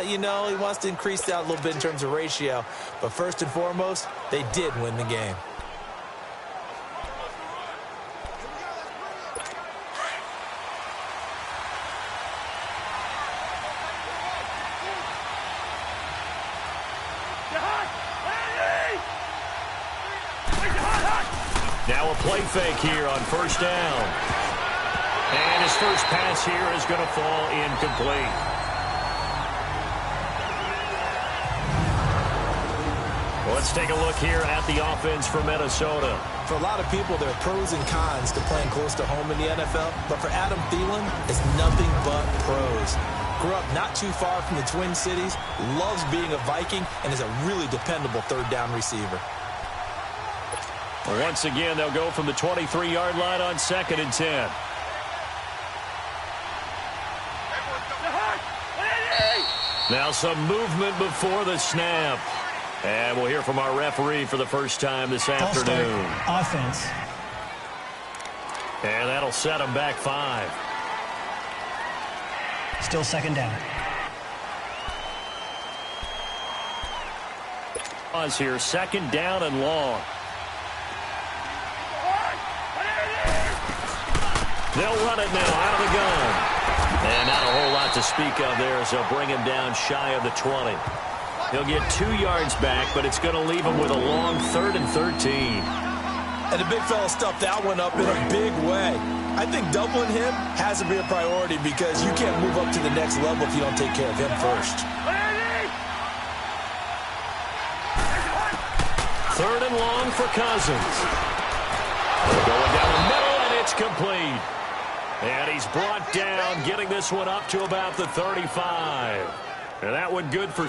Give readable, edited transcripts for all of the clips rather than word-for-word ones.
You know, he wants to increase that a little bit in terms of ratio. But first and foremost, they did win the game. Now a play fake here on first down. And his first pass here is going to fall incomplete. Let's take a look here at the offense for Minnesota. For a lot of people, there are pros and cons to playing close to home in the NFL. But for Adam Thielen, it's nothing but pros. Grew up not too far from the Twin Cities, loves being a Viking, and is a really dependable third down receiver. Once again, they'll go from the 23-yard line on 2nd and 10. Now some movement before the snap. And we'll hear from our referee for the first time this afternoon. Offense. And that'll set them back 5. Still second down. Pause here, 2nd down and long. They'll run it now out of the gun. And not a whole lot to speak of there as they'll bring him down shy of the 20. He'll get 2 yards back, but it's going to leave him with a long 3rd and 13. And the big fella stuffed that one up in a big way. I think doubling him has to be a priority because you can't move up to the next level if you don't take care of him first. 3rd and long for Cousins. Going down the middle, and it's complete. And he's brought down, getting this one up to about the 35. And that one good for...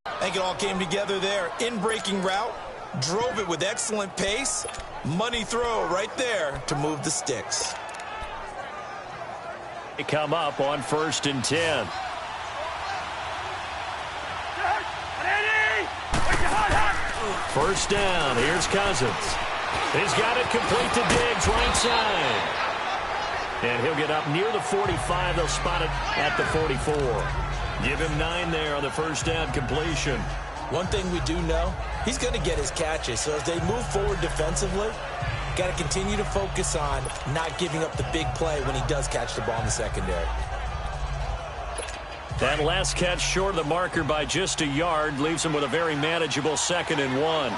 I think it all came together there. In-breaking route, drove it with excellent pace. Money throw right there to move the sticks. They come up on 1st and 10. First down, here's Cousins. He's got it complete to Diggs, right side. And he'll get up near the 45. They'll spot it at the 44. Give him 9 there on the first down completion. One thing we do know, he's going to get his catches. So as they move forward defensively, got to continue to focus on not giving up the big play when he does catch the ball in the secondary. That last catch short of the marker by just a yard leaves him with a very manageable 2nd and 1.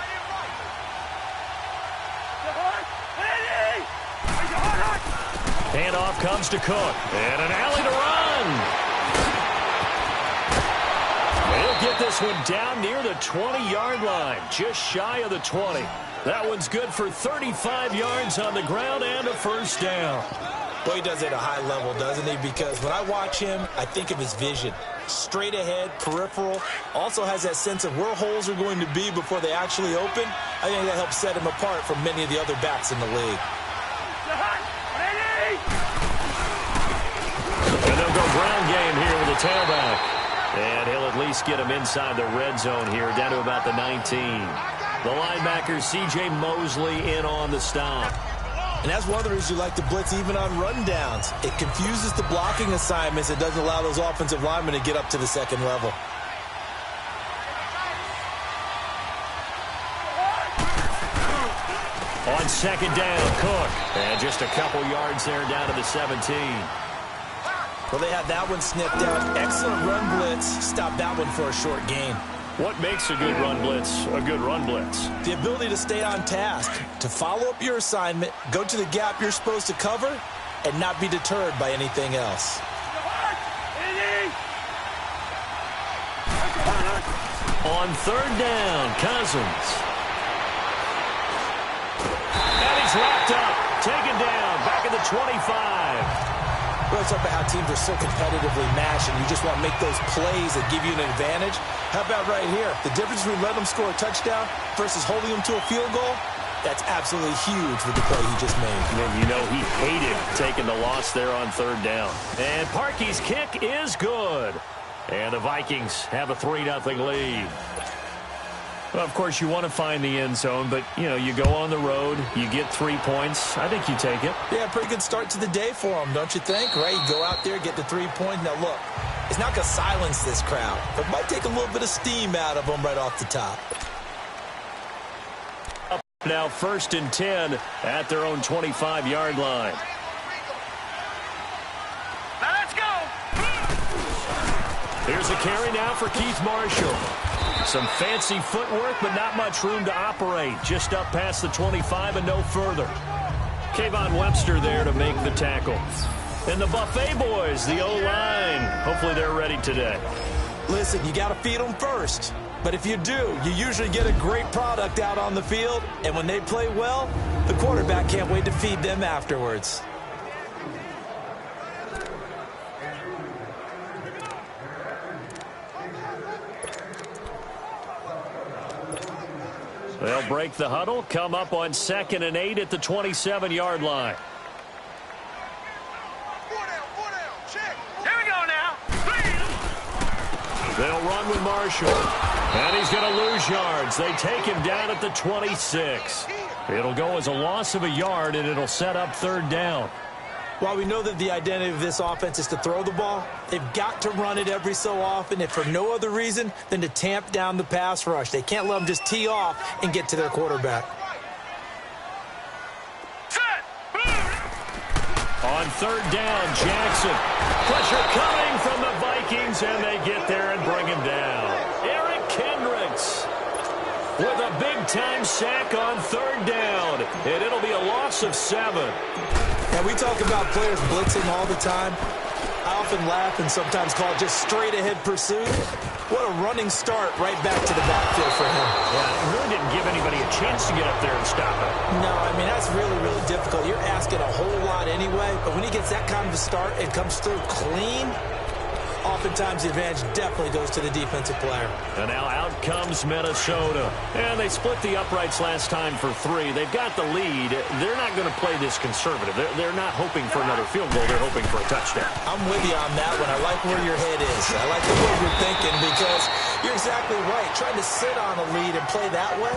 Handoff comes to Cook. And an alley to run. He'll get this one down near the 20-yard line, just shy of the 20. That one's good for 35 yards on the ground and a first down. Boy, he does it at a high level, doesn't he? Because when I watch him, I think of his vision. Straight ahead, peripheral. Also has that sense of where holes are going to be before they actually open. I think that helps set him apart from many of the other backs in the league. And they'll go ground game here with the tailback. And he'll at least get him inside the red zone here, down to about the 19. The linebacker, C.J. Mosley, in on the stop. And that's one of the reasons you like to blitz even on rundowns. It confuses the blocking assignments. It doesn't allow those offensive linemen to get up to the second level. On 2nd down, Cook. And just a couple yards there down to the 17. Well, they had that one sniffed out. Excellent run blitz. Stop that one for a short gain. What makes a good run blitz a good run blitz? The ability to stay on task, to follow up your assignment, go to the gap you're supposed to cover, and not be deterred by anything else. On 3rd down, Cousins. And he's wrapped up, taken down, back at the 25. Well, it's up to how teams are so competitively matched, and you just want to make those plays that give you an advantage. How about right here? The difference between letting them score a touchdown versus holding them to a field goal, that's absolutely huge with the play he just made. And you know he hated taking the loss there on 3rd down. And Parkey's kick is good. And the Vikings have a 3-0 lead. Well, of course, you want to find the end zone, but, you know, you go on the road, you get 3 points. I think you take it. Yeah, pretty good start to the day for them, don't you think? Right? You go out there, get the 3 points. Now, look, It's not going to silence this crowd, but might take a little bit of steam out of them right off the top. Now 1st and 10 at their own 25-yard line. Now let's go. Here's a carry now for Keith Marshall. Some fancy footwork, but not much room to operate. Just up past the 25 and no further. Kayvon Webster there to make the tackle. And the Buffet boys, the O-line. Hopefully they're ready today. Listen, you got to feed them first. But if you do, you usually get a great product out on the field. And when they play well, the quarterback can't wait to feed them afterwards. They'll break the huddle, come up on 2nd and 8 at the 27-yard line. Here we go now. They'll run with Marshall. And he's going to lose yards. They take him down at the 26. It'll go as a loss of a yard, and it'll set up 3rd down. While we know that the identity of this offense is to throw the ball, they've got to run it every so often, if for no other reason than to tamp down the pass rush. They can't let them just tee off and get to their quarterback. On 3rd down, Jackson. Pressure coming from the Vikings, and they get there and bring him down. Eric Kendricks with a big-time sack on 3rd down, and it'll be a loss of 7. And we talk about players blitzing all the time. I often laugh and sometimes call it just straight-ahead pursuit. What a running start right back to the backfield for him. Yeah, it really didn't give anybody a chance to get up there and stop it. No, I mean, that's really, really difficult. You're asking a whole lot anyway, but when he gets that kind of a start and comes through clean, oftentimes the advantage definitely goes to the defensive player. And now out comes Minnesota. And they split the uprights last time for 3. They've got the lead. They're not going to play this conservative. They're not hoping for another field goal. They're hoping for a touchdown. I'm with you on that one. I like where your head is. I like the way you're thinking because you're exactly right. Trying to sit on a lead and play that way,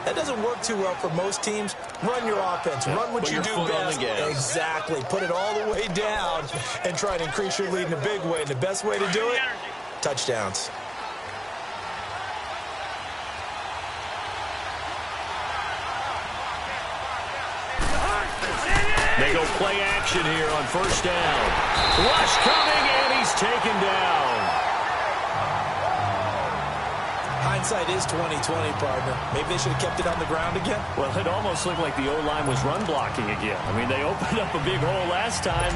that doesn't work too well for most teams. Run your offense. Run what you do best. Exactly. Put it all the way down and try to increase your lead in a big way. And the best way to do it, touchdowns. They go play action here on 1st down. Rush coming, and he's taken down. Hindsight is 20/20, partner. Maybe they should have kept it on the ground again. Well, it almost looked like the O-line was run blocking again. I mean, they opened up a big hole last time.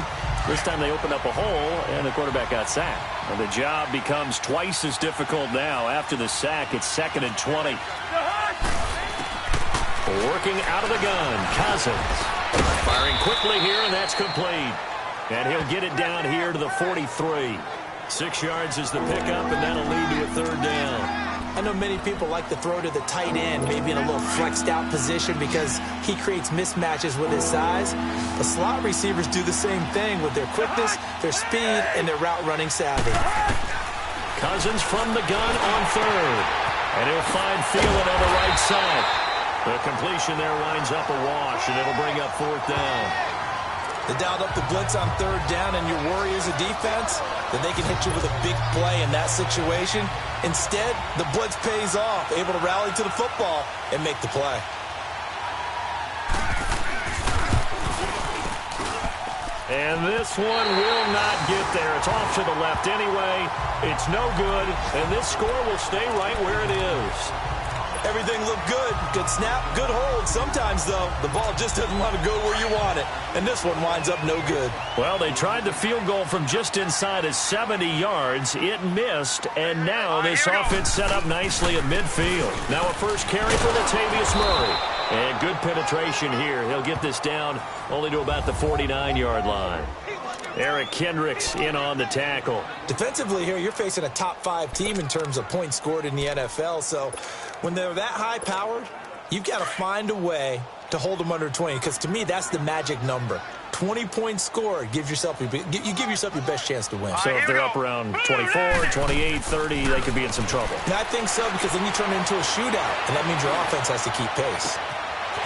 This time they opened up a hole, and the quarterback got sacked. And the job becomes twice as difficult now. After the sack, it's 2nd and 20. Working out of the gun, Cousins. Firing quickly here, and that's complete. And he'll get it down here to the 43. 6 yards is the pickup, and that'll lead to a 3rd down. I know many people like to throw to the tight end, maybe in a little flexed out position because he creates mismatches with his size. The slot receivers do the same thing with their quickness, their speed, and their route running savvy. Cousins from the gun on 3rd. And he'll find Thielen on the right side. The completion there winds up a wash, and it'll bring up 4th down. They dialed up the blitz on 3rd down, and your worry as a defense that they can hit you with a big play in that situation. Instead, the blitz pays off, able to rally to the football and make the play. And this one will not get there. It's off to the left anyway. It's no good, and this score will stay right where it is. Everything looked good. Good snap, good hold. Sometimes, though, the ball just doesn't want to go where you want it. And this one winds up no good. Well, they tried the field goal from just inside of 70 yards. It missed, and now this offense set up nicely at midfield. Now a first carry for Latavius Murray. And good penetration here. He'll get this down only to about the 49-yard line. Eric Kendricks in on the tackle. Defensively here, you're facing a top-5 team in terms of points scored in the NFL. So when they're that high-powered, you've got to find a way to hold them under 20. Because to me, that's the magic number. 20 points scored. You give yourself your best chance to win. So if they're up around 24, 28, 30, they could be in some trouble. And I think so, because then you turn it into a shootout. And that means your offense has to keep pace.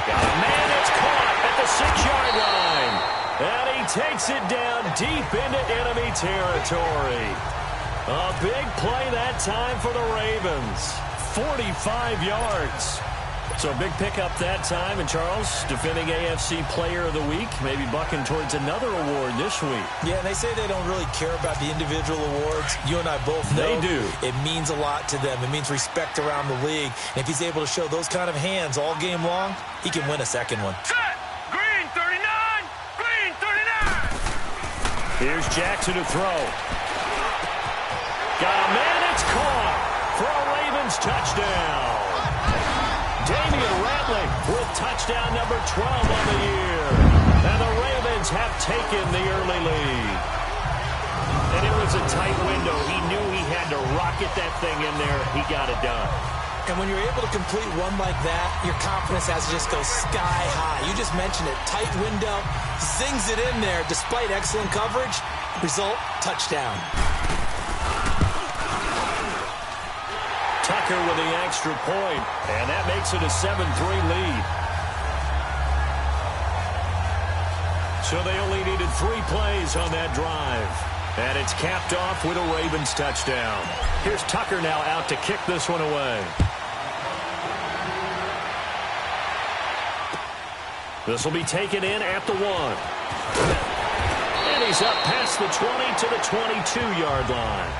Got a man that's caught at the 6-yard line. And he takes it down deep into enemy territory. A big play that time for the Ravens. 45 yards. So a big pickup that time. And Charles, defending AFC Player of the Week, maybe bucking towards another award this week. Yeah, and they say they don't really care about the individual awards. You and I both know they do. It means a lot to them. It means respect around the league. And if he's able to show those kind of hands all game long, he can win a second one. Set! Green 39! Green 39! Here's Jackson to throw. Got a man, it's caught for a Ravens touchdown. Damian Ratley with touchdown number 12 on the year. And the Ravens have taken the early lead. And it was a tight window. He knew he had to rocket that thing in there. He got it done. And when you're able to complete one like that, your confidence has to just go sky high. You just mentioned it. Tight window, zings it in there despite excellent coverage. Result, touchdown. Tucker with the extra point, and that makes it a 7-3 lead. So they only needed 3 plays on that drive. And it's capped off with a Ravens touchdown. Here's Tucker now out to kick this one away. This will be taken in at the 1. And he's up past the 20 to the 22-yard line.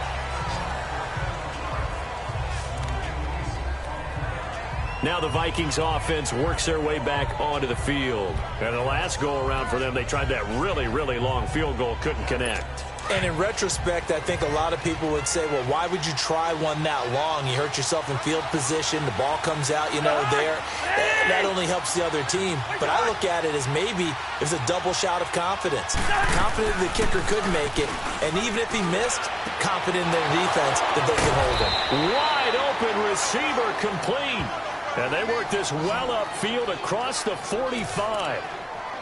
Now the Vikings offense works their way back onto the field. And the last go-around for them, they tried that really, really long field goal, couldn't connect. And in retrospect, I think a lot of people would say, well, why would you try one that long? You hurt yourself in field position. The ball comes out, there. That only helps the other team. But I look at it as maybe it was a double shot of confidence. Confident the kicker could make it. And even if he missed, confident in their defense that they can hold him. Wide open receiver complete. And they work this well upfield across the 45.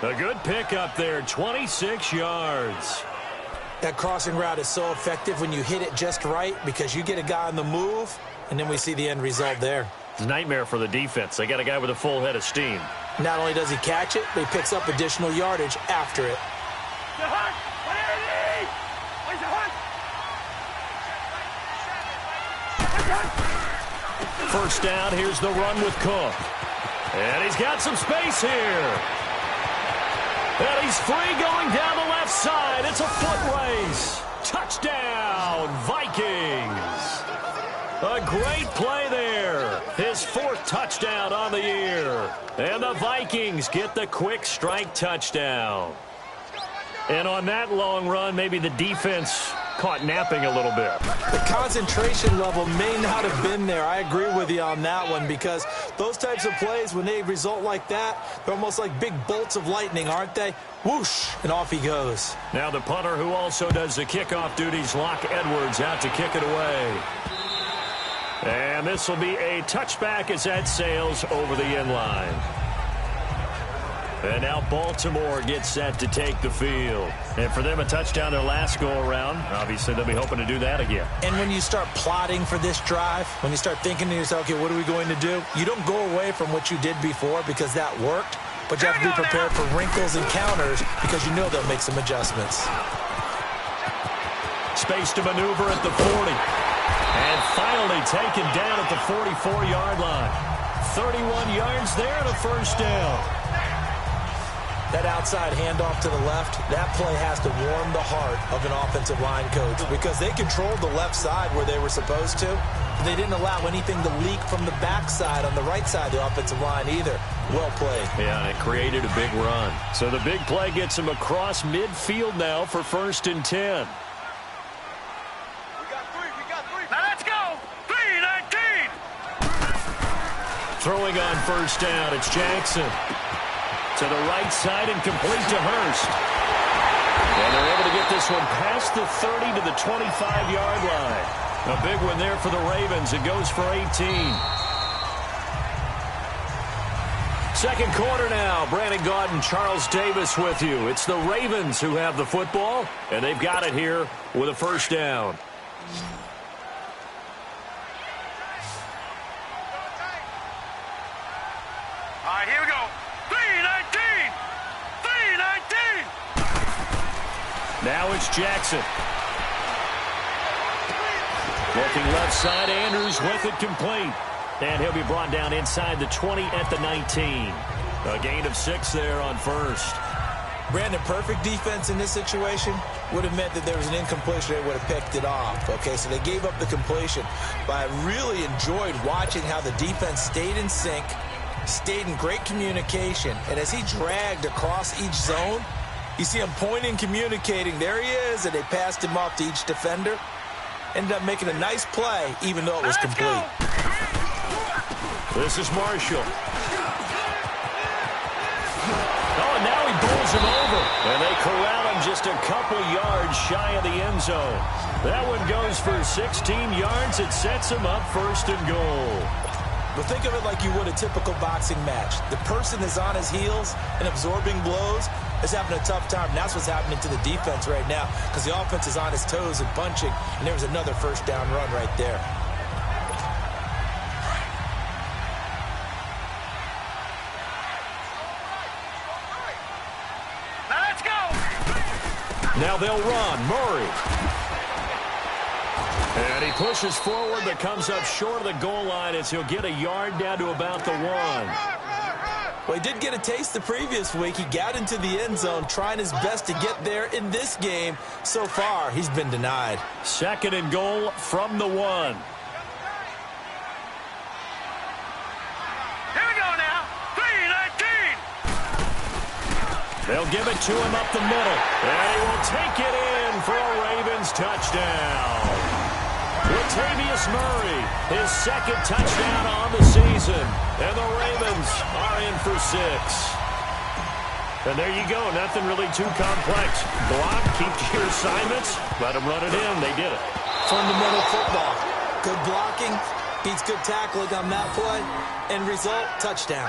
A good pickup there, 26 yards. That crossing route is so effective when you hit it just right because you get a guy on the move, and then we see the end result there. Nightmare for the defense. They got a guy with a full head of steam. Not only does he catch it, but he picks up additional yardage after it. First down, here's the run with Cook. And he's got some space here. And he's free going down the left side. It's a foot race. Touchdown, Vikings. A great play there. His 4th touchdown on the year. And the Vikings get the quick strike touchdown. And on that long run, maybe the defense caught napping a little bit. The concentration level may not have been there. I agree with you on that one because those types of plays, when they result like that, they're almost like big bolts of lightning, aren't they? Whoosh, and off he goes. Now the punter who also does the kickoff duties, Locke Edwards, out to kick it away. And this will be a touchback as that sails over the end line. And now Baltimore gets set to take the field. And for them, a touchdown their last go-around. Obviously, they'll be hoping to do that again. And when you start plotting for this drive, when you start thinking to yourself, okay, what are we going to do? You don't go away from what you did before because that worked. But you have to be prepared for wrinkles and counters because you know they'll make some adjustments. Space to maneuver at the 40. And finally taken down at the 44-yard line. 31 yards there and a first down. That outside handoff to the left, that play has to warm the heart of an offensive line coach because they controlled the left side where they were supposed to. But they didn't allow anything to leak from the backside on the right side of the offensive line either. Well played. Yeah, it created a big run. So the big play gets him across midfield now for 1st and 10. We got three. Now let's go. 3-19. Throwing on first down, it's Jackson. To the right side and complete to Hurst. And they're able to get this one past the 30 to the 25-yard line. A big one there for the Ravens. It goes for 18. Second quarter now. Brandon Gaudin, Charles Davis with you. It's the Ravens who have the football, and they've got it here with a first down. All right, here we go. 3-19. 3-19. Now it's Jackson. Looking left side, Andrews with it complete. And he'll be brought down inside the 20 at the 19. A gain of 6 there on first. Brandon, perfect defense in this situation would have meant that there was an incompletion. They would have picked it off. Okay, so they gave up the completion. But I really enjoyed watching how the defense stayed in sync, stayed in great communication. And as he dragged across each zone, you see him pointing, communicating. There he is, and they passed him off to each defender. Ended up making a nice play, even though it was complete. This is Marshall. Oh, and now he bowls him over. And they corral him just a couple yards shy of the end zone. That one goes for 16 yards. It sets him up first and goal. But think of it like you would a typical boxing match. The person is on his heels and absorbing blows is having a tough time. And that's what's happening to the defense right now because the offense is on his toes and punching. And there was another first down run right there. Now they'll run. Murray. And he pushes forward but comes up short of the goal line as he'll get a yard down to about the 1. Well, he did get a taste the previous week. He got into the end zone trying his best to get there in this game. So far, he's been denied. Second and goal from the 1. They'll give it to him up the middle. And he will take it in for a Ravens touchdown. Latavius Murray, his second touchdown on the season. And the Ravens are in for 6. And there you go. Nothing really too complex. Block, keep to your assignments. Let them run it in. They did it. Fundamental football. Good blocking. Beats good tackling on that play. End result, touchdown.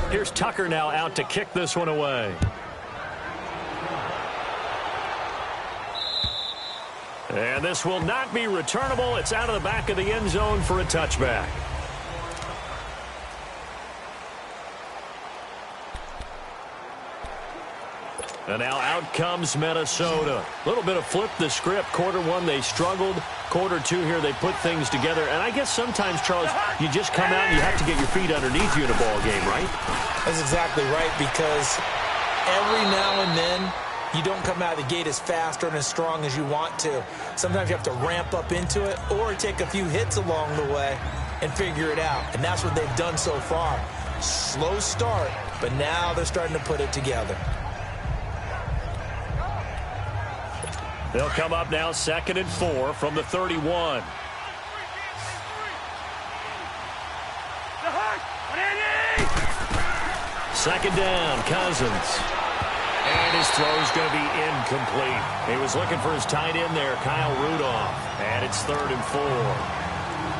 Here's Tucker now out to kick this one away. And this will not be returnable. It's out of the back of the end zone for a touchback. And now out comes Minnesota. A little bit of flip the script. Quarter 1, they struggled. Quarter 2 here, they put things together. And I guess sometimes, Charles, you just come out and you have to get your feet underneath you in a ball game, right? That's exactly right, because every now and then you don't come out of the gate as fast or as strong as you want to. Sometimes you have to ramp up into it or take a few hits along the way and figure it out. And that's what they've done so far. Slow start, but now they're starting to put it together. They'll come up now 2nd and 4 from the 31. Second down, Cousins. And his throw's going to be incomplete. He was looking for his tight end there, Kyle Rudolph. And it's 3rd and 4.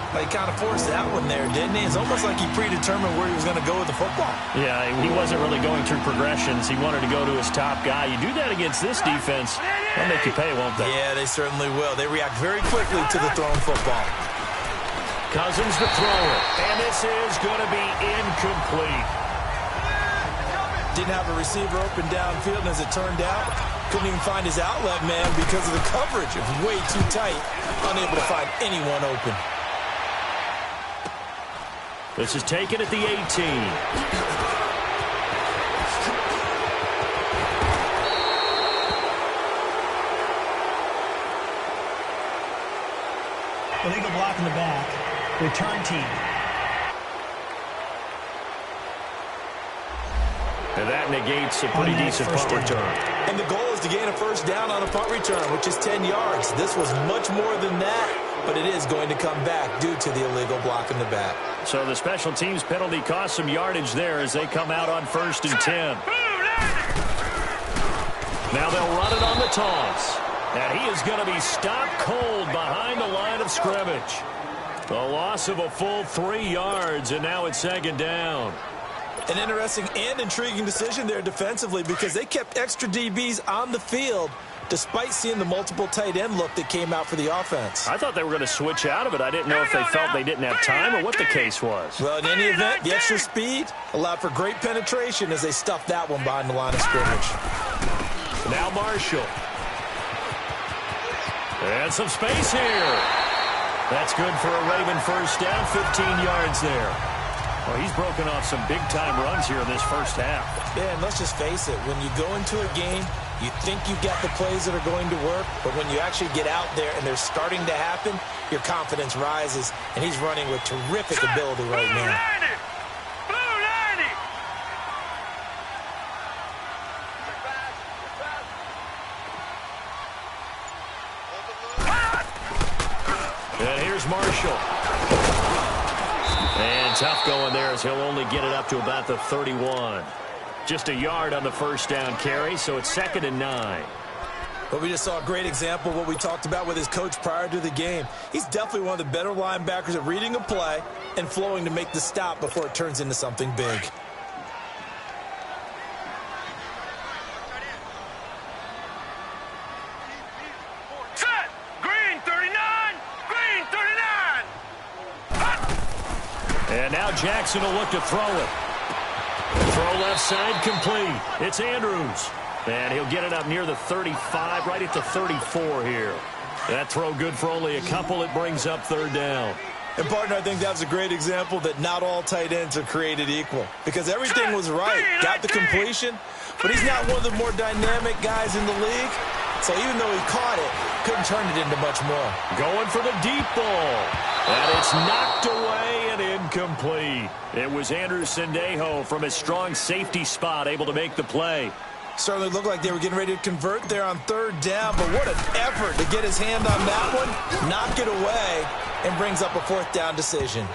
Well, he kind of forced that one there, didn't he? It's almost like he predetermined where he was going to go with the football. Yeah, he wasn't really going through progressions. He wanted to go to his top guy. You do that against this defense, they'll make you pay, won't they? Yeah, they certainly will. They react very quickly to the thrown football. Cousins the thrower. And this is going to be incomplete. Didn't have a receiver open downfield, and as it turned out, couldn't even find his outlet man because of the coverage. It was way too tight, unable to find anyone open. This is taken at the 18. Illegal block in the back. Return team. And that negates a pretty decent punt return. And the goal is to gain a first down on a punt return, which is 10 yards. This was much more than that, but it is going to come back due to the illegal block in the back. So the special teams penalty cost some yardage there as they come out on 1st and 10. Now they'll run it on the toss. And he is going to be stopped cold behind the line of scrimmage. A loss of a full 3 yards, and now it's 2nd down. An interesting and intriguing decision there defensively because they kept extra DBs on the field despite seeing the multiple tight end look that came out for the offense. I thought they were going to switch out of it. I didn't know if they felt they didn't have time or what the case was. Well, in any event, the extra speed allowed for great penetration as they stuffed that one behind the line of scrimmage. Now Marshall. And some space here. That's good for a Raven first down, 15 yards there. Well, he's broken off some big-time runs here in this first half. Yeah, and let's just face it. When you go into a game, you think you've got the plays that are going to work, but when you actually get out there and they're starting to happen, your confidence rises, and he's running with terrific ability right now. And here's Marshall. And tough going there as he'll only get it up to about the 31. Just a yard on the first down carry, so it's 2nd and 9. But we just saw a great example of what we talked about with his coach prior to the game. He's definitely one of the better linebackers at reading a play and flowing to make the stop before it turns into something big. Set! Green 39! Green 39! And now Jackson will look to throw it. Throw left side complete. It's Andrews. And he'll get it up near the 35, right at the 34 here. That throw good for only a couple. It brings up 3rd down. And, partner, I think that was a great example that not all tight ends are created equal. Because everything was right. Got the completion, but he's not one of the more dynamic guys in the league. So even though he caught it, couldn't turn it into much more. Going for the deep ball. And it's knocked away and incomplete. It was Andrew Sendejo from his strong safety spot able to make the play. Certainly looked like they were getting ready to convert there on 3rd down, but what an effort to get his hand on that one, knock it away, and brings up a 4th down decision.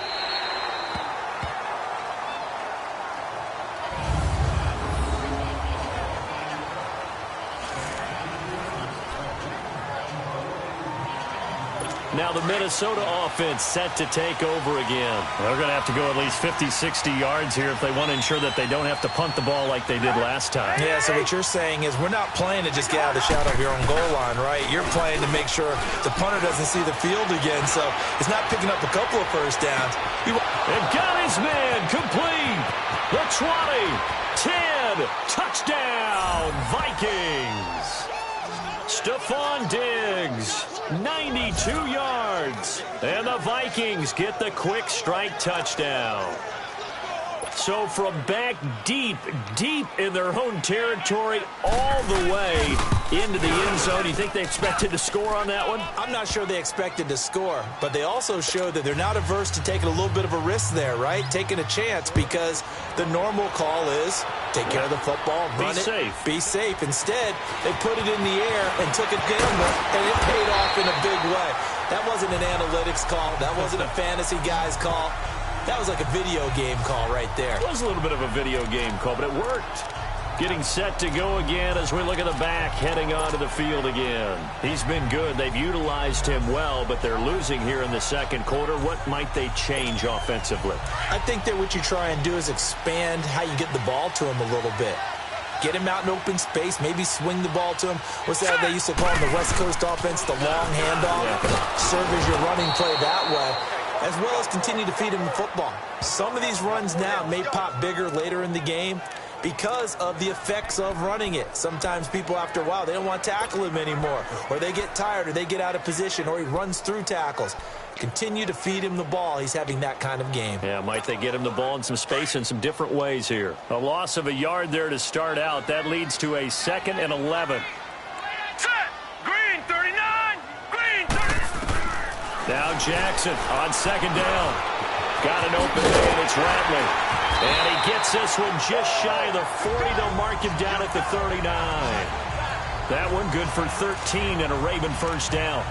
Now the Minnesota offense set to take over again. They're going to have to go at least 50, 60 yards here if they want to ensure that they don't have to punt the ball like they did last time. Yeah, so what you're saying is we're not playing to just get out of the shadow of your own goal line, right? You're playing to make sure the punter doesn't see the field again, so it's not picking up a couple of first downs. And got his man complete. The 20, 10, touchdown, Vikings. Stephon Diggs, 92 yards. And the Vikings get the quick strike touchdown. So from back deep in their own territory, all the way into the end zone. You think they expected to score on that one? I'm not sure they expected to score, but they also showed that they're not averse to taking a little bit of a risk there, right? Taking a chance, because the normal call is take care of the football, run it, be safe. Instead, they put it in the air and took a gamble, and it paid off in a big way. That wasn't an analytics call. That wasn't a fantasy guy's call. That was like a video game call right there. It was a little bit of a video game call, but it worked. Getting set to go again as we look at the back, heading onto the field again. He's been good. They've utilized him well, but they're losing here in the second quarter. What might they change offensively? I think that what you try and do is expand how you get the ball to him a little bit. Get him out in open space, maybe swing the ball to him. What's that they used to call in the West Coast offense, the long handoff? Yeah. Serve as your running play that way, as well as continue to feed him the football. Some of these runs now may pop bigger later in the game because of the effects of running it. Sometimes people, after a while, they don't want to tackle him anymore, or they get tired, or they get out of position, or he runs through tackles. Continue to feed him the ball. He's having that kind of game. Yeah, might they get him the ball in some space in some different ways here. A loss of a yard there to start out. That leads to a 2nd and 11. Set! Green 39! Green 39! Now Jackson on 2nd down. Got an open man. It's Rattler. And he gets this one just shy of the 40. They'll mark him down at the 39. That one good for 13 and a Raven first down.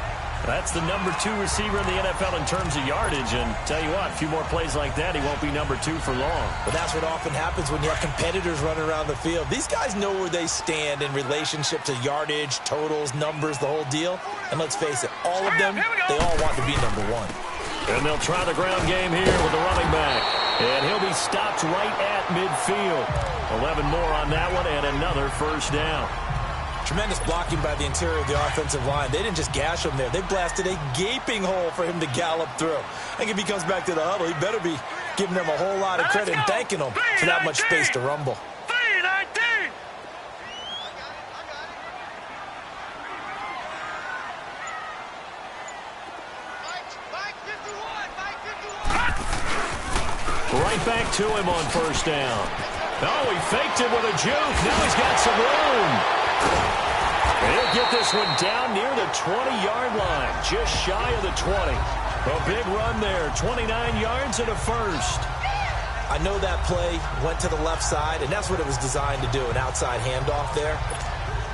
That's the number 2 receiver in the NFL in terms of yardage. And tell you what, a few more plays like that, he won't be number 2 for long. But that's what often happens when you have competitors running around the field. These guys know where they stand in relationship to yardage, totals, numbers, the whole deal. And let's face it, all of them, they all want to be number 1. And they'll try the ground game here with the running back. And he'll be stopped right at midfield. 11 more on that one and another first down. Tremendous blocking by the interior of the offensive line. They didn't just gash him there. They blasted a gaping hole for him to gallop through. I think if he comes back to the huddle, he better be giving them a whole lot of credit and thanking them for that much space to rumble. 319! Right back to him on first down. Oh, he faked it with a juke. Now he's got some room. And he'll get this one down near the 20-yard line, just shy of the 20. A big run there, 29 yards and a first. I know that play went to the left side, and that's what it was designed to do, an outside handoff there.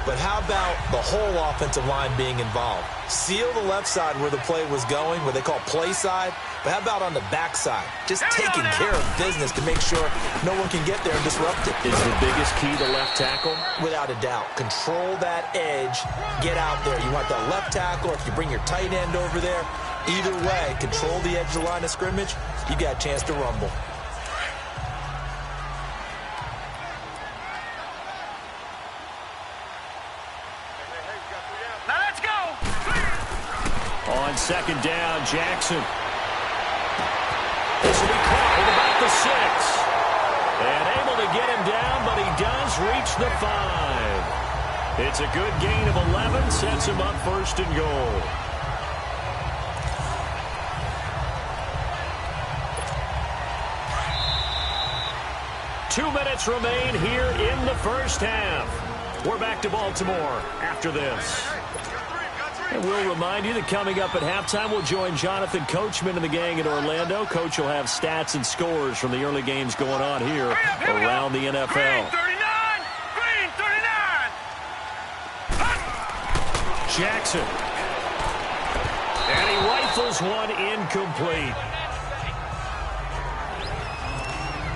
But how about the whole offensive line being involved? Seal the left side where the play was going, what they call play side. But how about on the back side? Just taking care of business to make sure no one can get there and disrupt it. Is the biggest key to left tackle? Without a doubt. Control that edge. Get out there. You want that left tackle. If you bring your tight end over there, either way, control the edge of the line of scrimmage, you got a chance to rumble. On second down, Jackson. This will be caught at about the 6. And able to get him down, but he does reach the 5. It's a good gain of 11, sets him up first and goal. Two minutes remain here in the first half. We're back to Baltimore after this. And we'll remind you that coming up at halftime, we'll join Jonathan Coachman and the gang in Orlando. Coach will have stats and scores from the early games going on here around the NFL. Green 39! Green 39! Jackson. And he rifles one incomplete.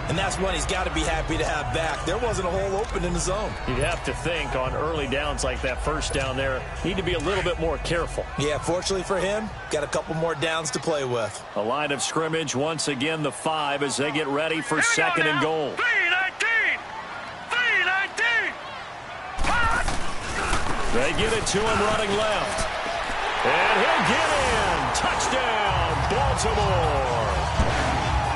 And that's one he's got to be happy to have back. There wasn't a hole open in the zone. You'd have to think on early downs like that first down there, need to be a little bit more careful. Yeah, fortunately for him, got a couple more downs to play with. A line of scrimmage, once again the 5 as they get ready for second and goal. 3-19! 3-19! They get it to him running left. And he'll get in. Touchdown, Baltimore.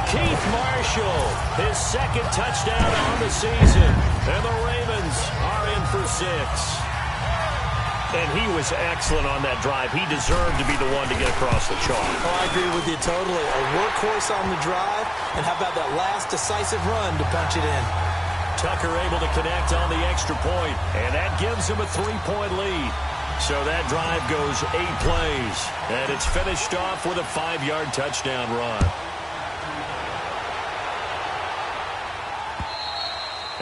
Keith Marshall, his second touchdown on the season. And the Ravens are in for 6. And he was excellent on that drive. He deserved to be the one to get across the chalk. Oh, I agree with you totally. A workhorse on the drive. And how about that last decisive run to punch it in? Tucker able to connect on the extra point. And that gives him a 3-point lead. So that drive goes 8 plays. And it's finished off with a 5-yard touchdown run.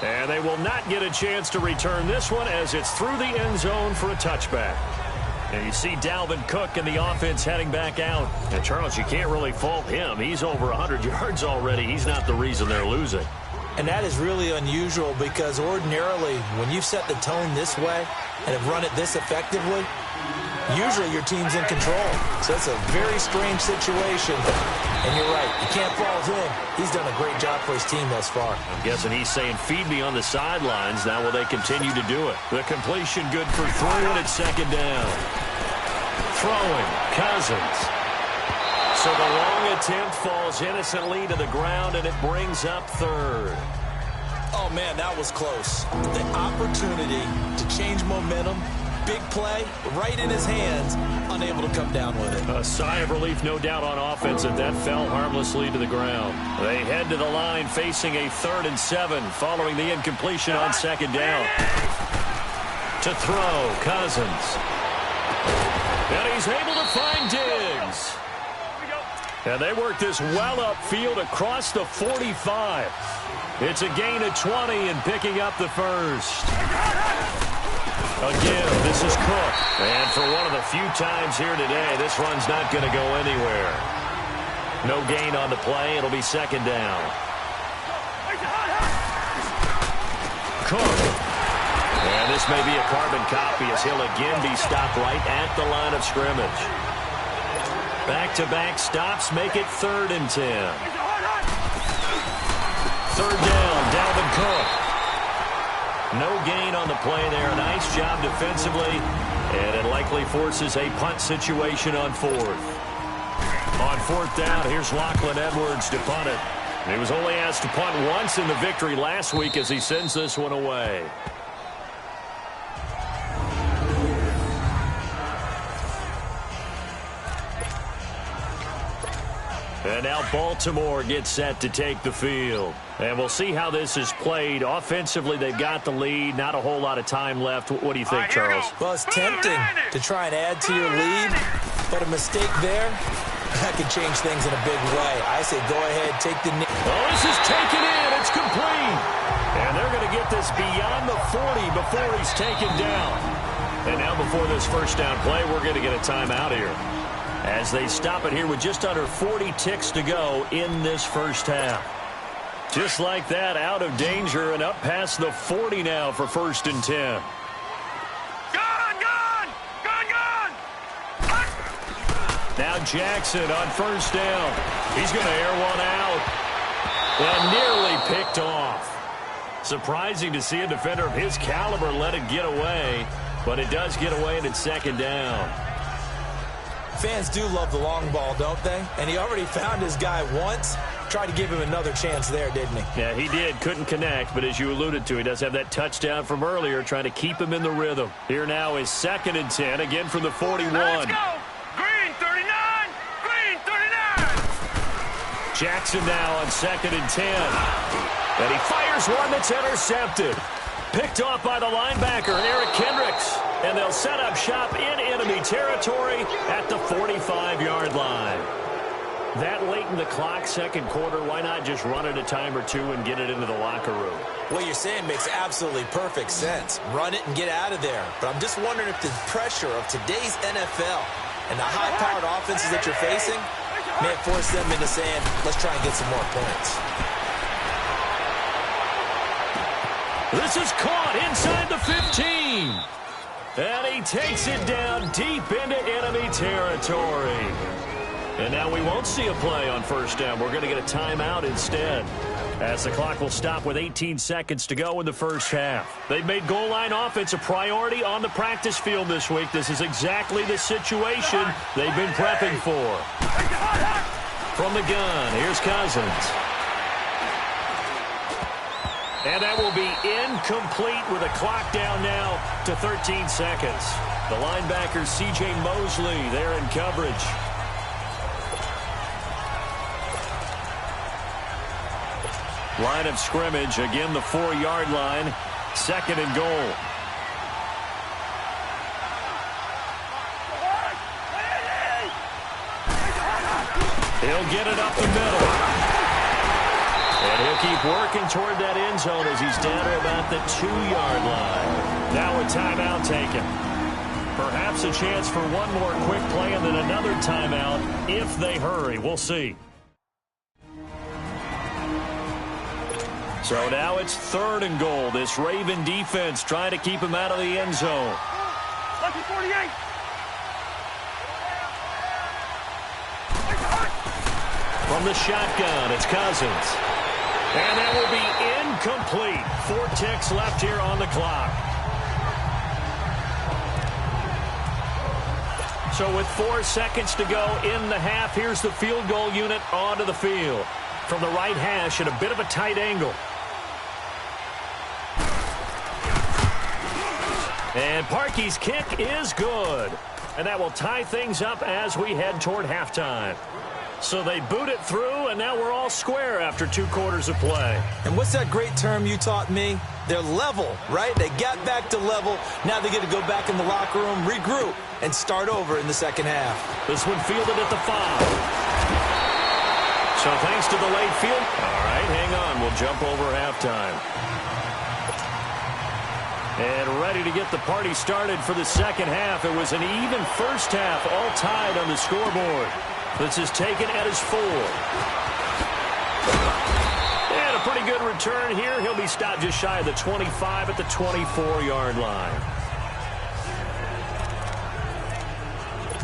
And they will not get a chance to return this one as it's through the end zone for a touchback. And you see Dalvin Cook and the offense heading back out. And Charles, you can't really fault him. He's over 100 yards already. He's not the reason they're losing. And that is really unusual because ordinarily when you set the tone this way and have run it this effectively, usually your team's in control. So it's a very strange situation. And you're right, you can't fault him. He's done a great job for his team thus far. I'm guessing he's saying, feed me on the sidelines. Now will they continue to do it? The completion good for 3 and it's second down. Throwing, Cousins. So the long attempt falls innocently to the ground, and it brings up third. Oh, man, that was close. The opportunity to change momentum, big play, right in his hands, unable to come down with it. A sigh of relief, no doubt, on offense that fell harmlessly to the ground. They head to the line facing a 3rd and 7 following the incompletion on second down. To throw, Cousins. And he's able to find Diggs. And they work this well upfield across the 45. It's a gain of 20 and picking up the first. Again, this is Cook. And for one of the few times here today, this run's not going to go anywhere. No gain on the play. It'll be second down. Cook. And this may be a carbon copy as he'll again be stopped right at the line of scrimmage. Back-to-back stops make it 3rd and 10. 3rd down, Dalvin Cook. No gain on the play there. Nice job defensively. And it likely forces a punt situation on 4th. On 4th down, here's Lachlan Edwards to punt it. He was only asked to punt once in the victory last week as he sends this one away. And now Baltimore gets set to take the field. And we'll see how this is played. Offensively, they've got the lead. Not a whole lot of time left. What do you think, Charles? Well, it's tempting to try and add to your lead, but a mistake there, that could change things in a big way. I say go ahead, take the knee. Oh, this is taken in. It's complete. And they're going to get this beyond the 40 before he's taken down. And now before this first down play, we're going to get a timeout here, as they stop it here with just under 40 ticks to go in this first half. Just like that, out of danger and up past the 40 now for 1st and 10. Now Jackson on 1st down. He's going to air one out. And nearly picked off. Surprising to see a defender of his caliber let it get away, but it does get away and it's 2nd down. Fans do love the long ball, don't they? And he already found his guy once. Tried to give him another chance there, didn't he? Yeah, he did. Couldn't connect, but as you alluded to, he does have that touchdown from earlier, trying to keep him in the rhythm. Here now is 2nd and 10, again from the 41. Let's go! Green 39! Green 39! Jackson now on 2nd and 10. And he fires one that's intercepted. Picked off by the linebacker, Eric Kendricks. And they'll set up shop in enemy territory at the 45-yard line. That late in the clock, 2nd quarter, why not just run it a time or two and get it into the locker room? What you're saying makes absolutely perfect sense. Run it and get out of there. But I'm just wondering if the pressure of today's NFL and the high-powered offenses that you're facing may force them into saying, let's try and get some more points. This is caught inside the 15. And he takes it down deep into enemy territory. And now we won't see a play on 1st down. We're going to get a timeout instead, as the clock will stop with 18 seconds to go in the first half. They've made goal line offense a priority on the practice field this week. This is exactly the situation they've been prepping for. From the gun, here's Cousins. And that will be incomplete with a clock down now to 13 seconds. The linebacker, C.J. Mosley, there in coverage. Line of scrimmage, again the 4-yard line, 2nd and goal. He'll get it up the middle. And he'll keep working toward that end zone as he's down to about the 2-yard line. Now a timeout taken. Perhaps a chance for one more quick play and then another timeout if they hurry. We'll see. So now it's 3rd and goal. This Raven defense trying to keep him out of the end zone. Lucky 48! From the shotgun, it's Cousins. And that will be incomplete. 4 ticks left here on the clock. So with 4 seconds to go in the half, here's the field goal unit onto the field. From the right hash at a bit of a tight angle. And Parkey's kick is good. And that will tie things up as we head toward halftime. So they boot it through, and now we're all square after 2 quarters of play. And what's that great term you taught me? They're level, right? They got back to level. Now they get to go back in the locker room, regroup, and start over in the second half. This one fielded at the 5. So thanks to the late field. All right, hang on. We'll jump over halftime. And ready to get the party started for the second half. It was an even first half, all tied on the scoreboard. This is taken at his 4. And a pretty good return here. He'll be stopped just shy of the 25 at the 24-yard line.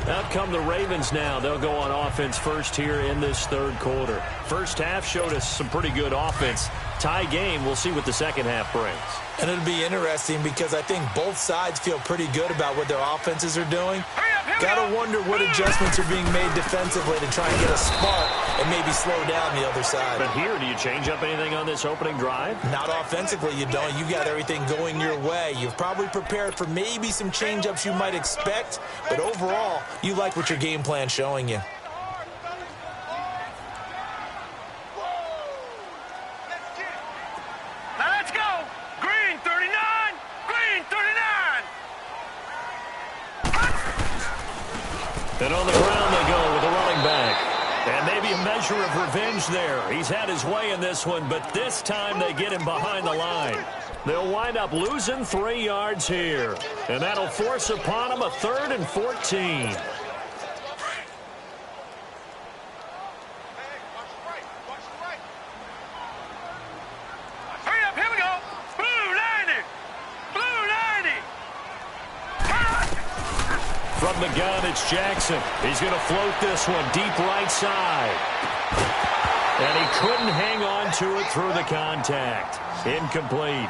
Out come the Ravens now. They'll go on offense first here in this 3rd quarter. First half showed us some pretty good offense. Tie game. We'll see what the second half brings. And it'll be interesting because I think both sides feel pretty good about what their offenses are doing. Gotta wonder what adjustments are being made defensively to try and get a spark and maybe slow down the other side. But here, do you change up anything on this opening drive? Not offensively, you don't. You got everything going your way. You've probably prepared for maybe some change-ups you might expect, but overall, you like what your game plan's showing you. And on the ground they go with a running back. And maybe a measure of revenge there. He's had his way in this one, but this time they get him behind the line. They'll wind up losing 3 yards here. And that'll force upon him a 3rd and 14. From the gun, it's Jackson. He's going to float this one deep right side. And he couldn't hang on to it through the contact. Incomplete.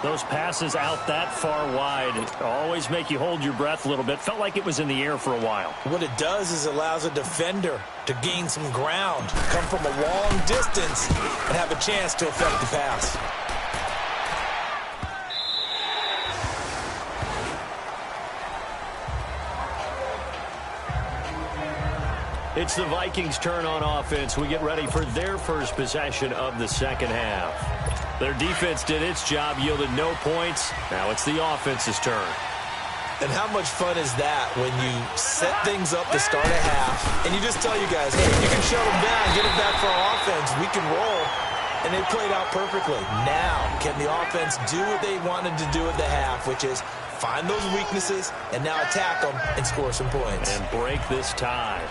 Those passes out that far wide always make you hold your breath a little bit. Felt like it was in the air for a while. What it does is allows a defender to gain some ground, come from a long distance, and have a chance to affect the pass. It's the Vikings' turn on offense. We get ready for their first possession of the second half. Their defense did its job, yielded no points. Now it's the offense's turn. And how much fun is that when you set things up to start a half, and you just tell you guys, hey, you can shut them down, get it back for our offense, we can roll. And they played out perfectly. Now, can the offense do what they wanted to do at the half, which is find those weaknesses and now attack them and score some points. And break this tie.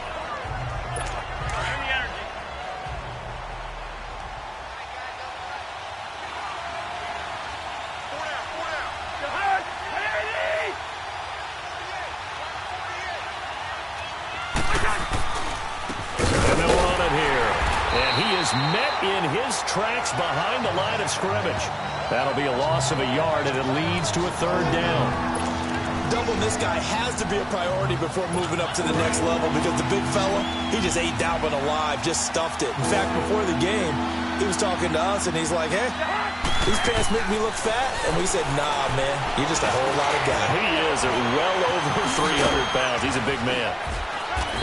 Met in his tracks behind the line of scrimmage. That'll be a loss of a yard, and it leads to a 3rd down. Doubling this guy has to be a priority before moving up to the next level because the big fella, he just ate Dalvin alive, just stuffed it. In fact, before the game, he was talking to us, and he's like, hey, these pants make me look fat. And we said, nah, man, you're just a whole lot of guy. He is well over 300 pounds. He's a big man.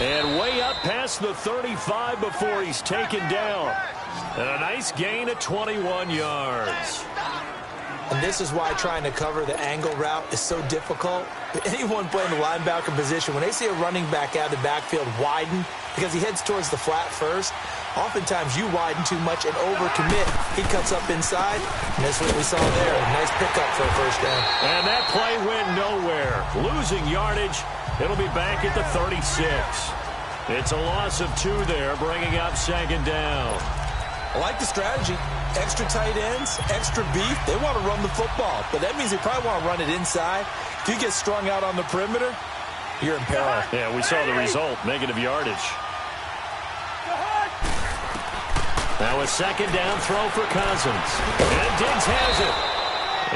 And way up past the 35 before he's taken down. And a nice gain of 21 yards. And this is why trying to cover the angle route is so difficult. Anyone playing the linebacker position, when they see a running back out of the backfield widen, because he heads towards the flat first, oftentimes you widen too much and overcommit. He cuts up inside, and that's what we saw there. A nice pickup for a 1st down. And that play went nowhere. Losing yardage. It'll be back at the 36. It's a loss of 2 there, bringing up 2nd down. I like the strategy. Extra tight ends, extra beef. They want to run the football, but that means they probably want to run it inside. If you get strung out on the perimeter, you're in peril. Yeah, we saw the result, negative yardage. Now a 2nd down throw for Cousins. And Diggs has it.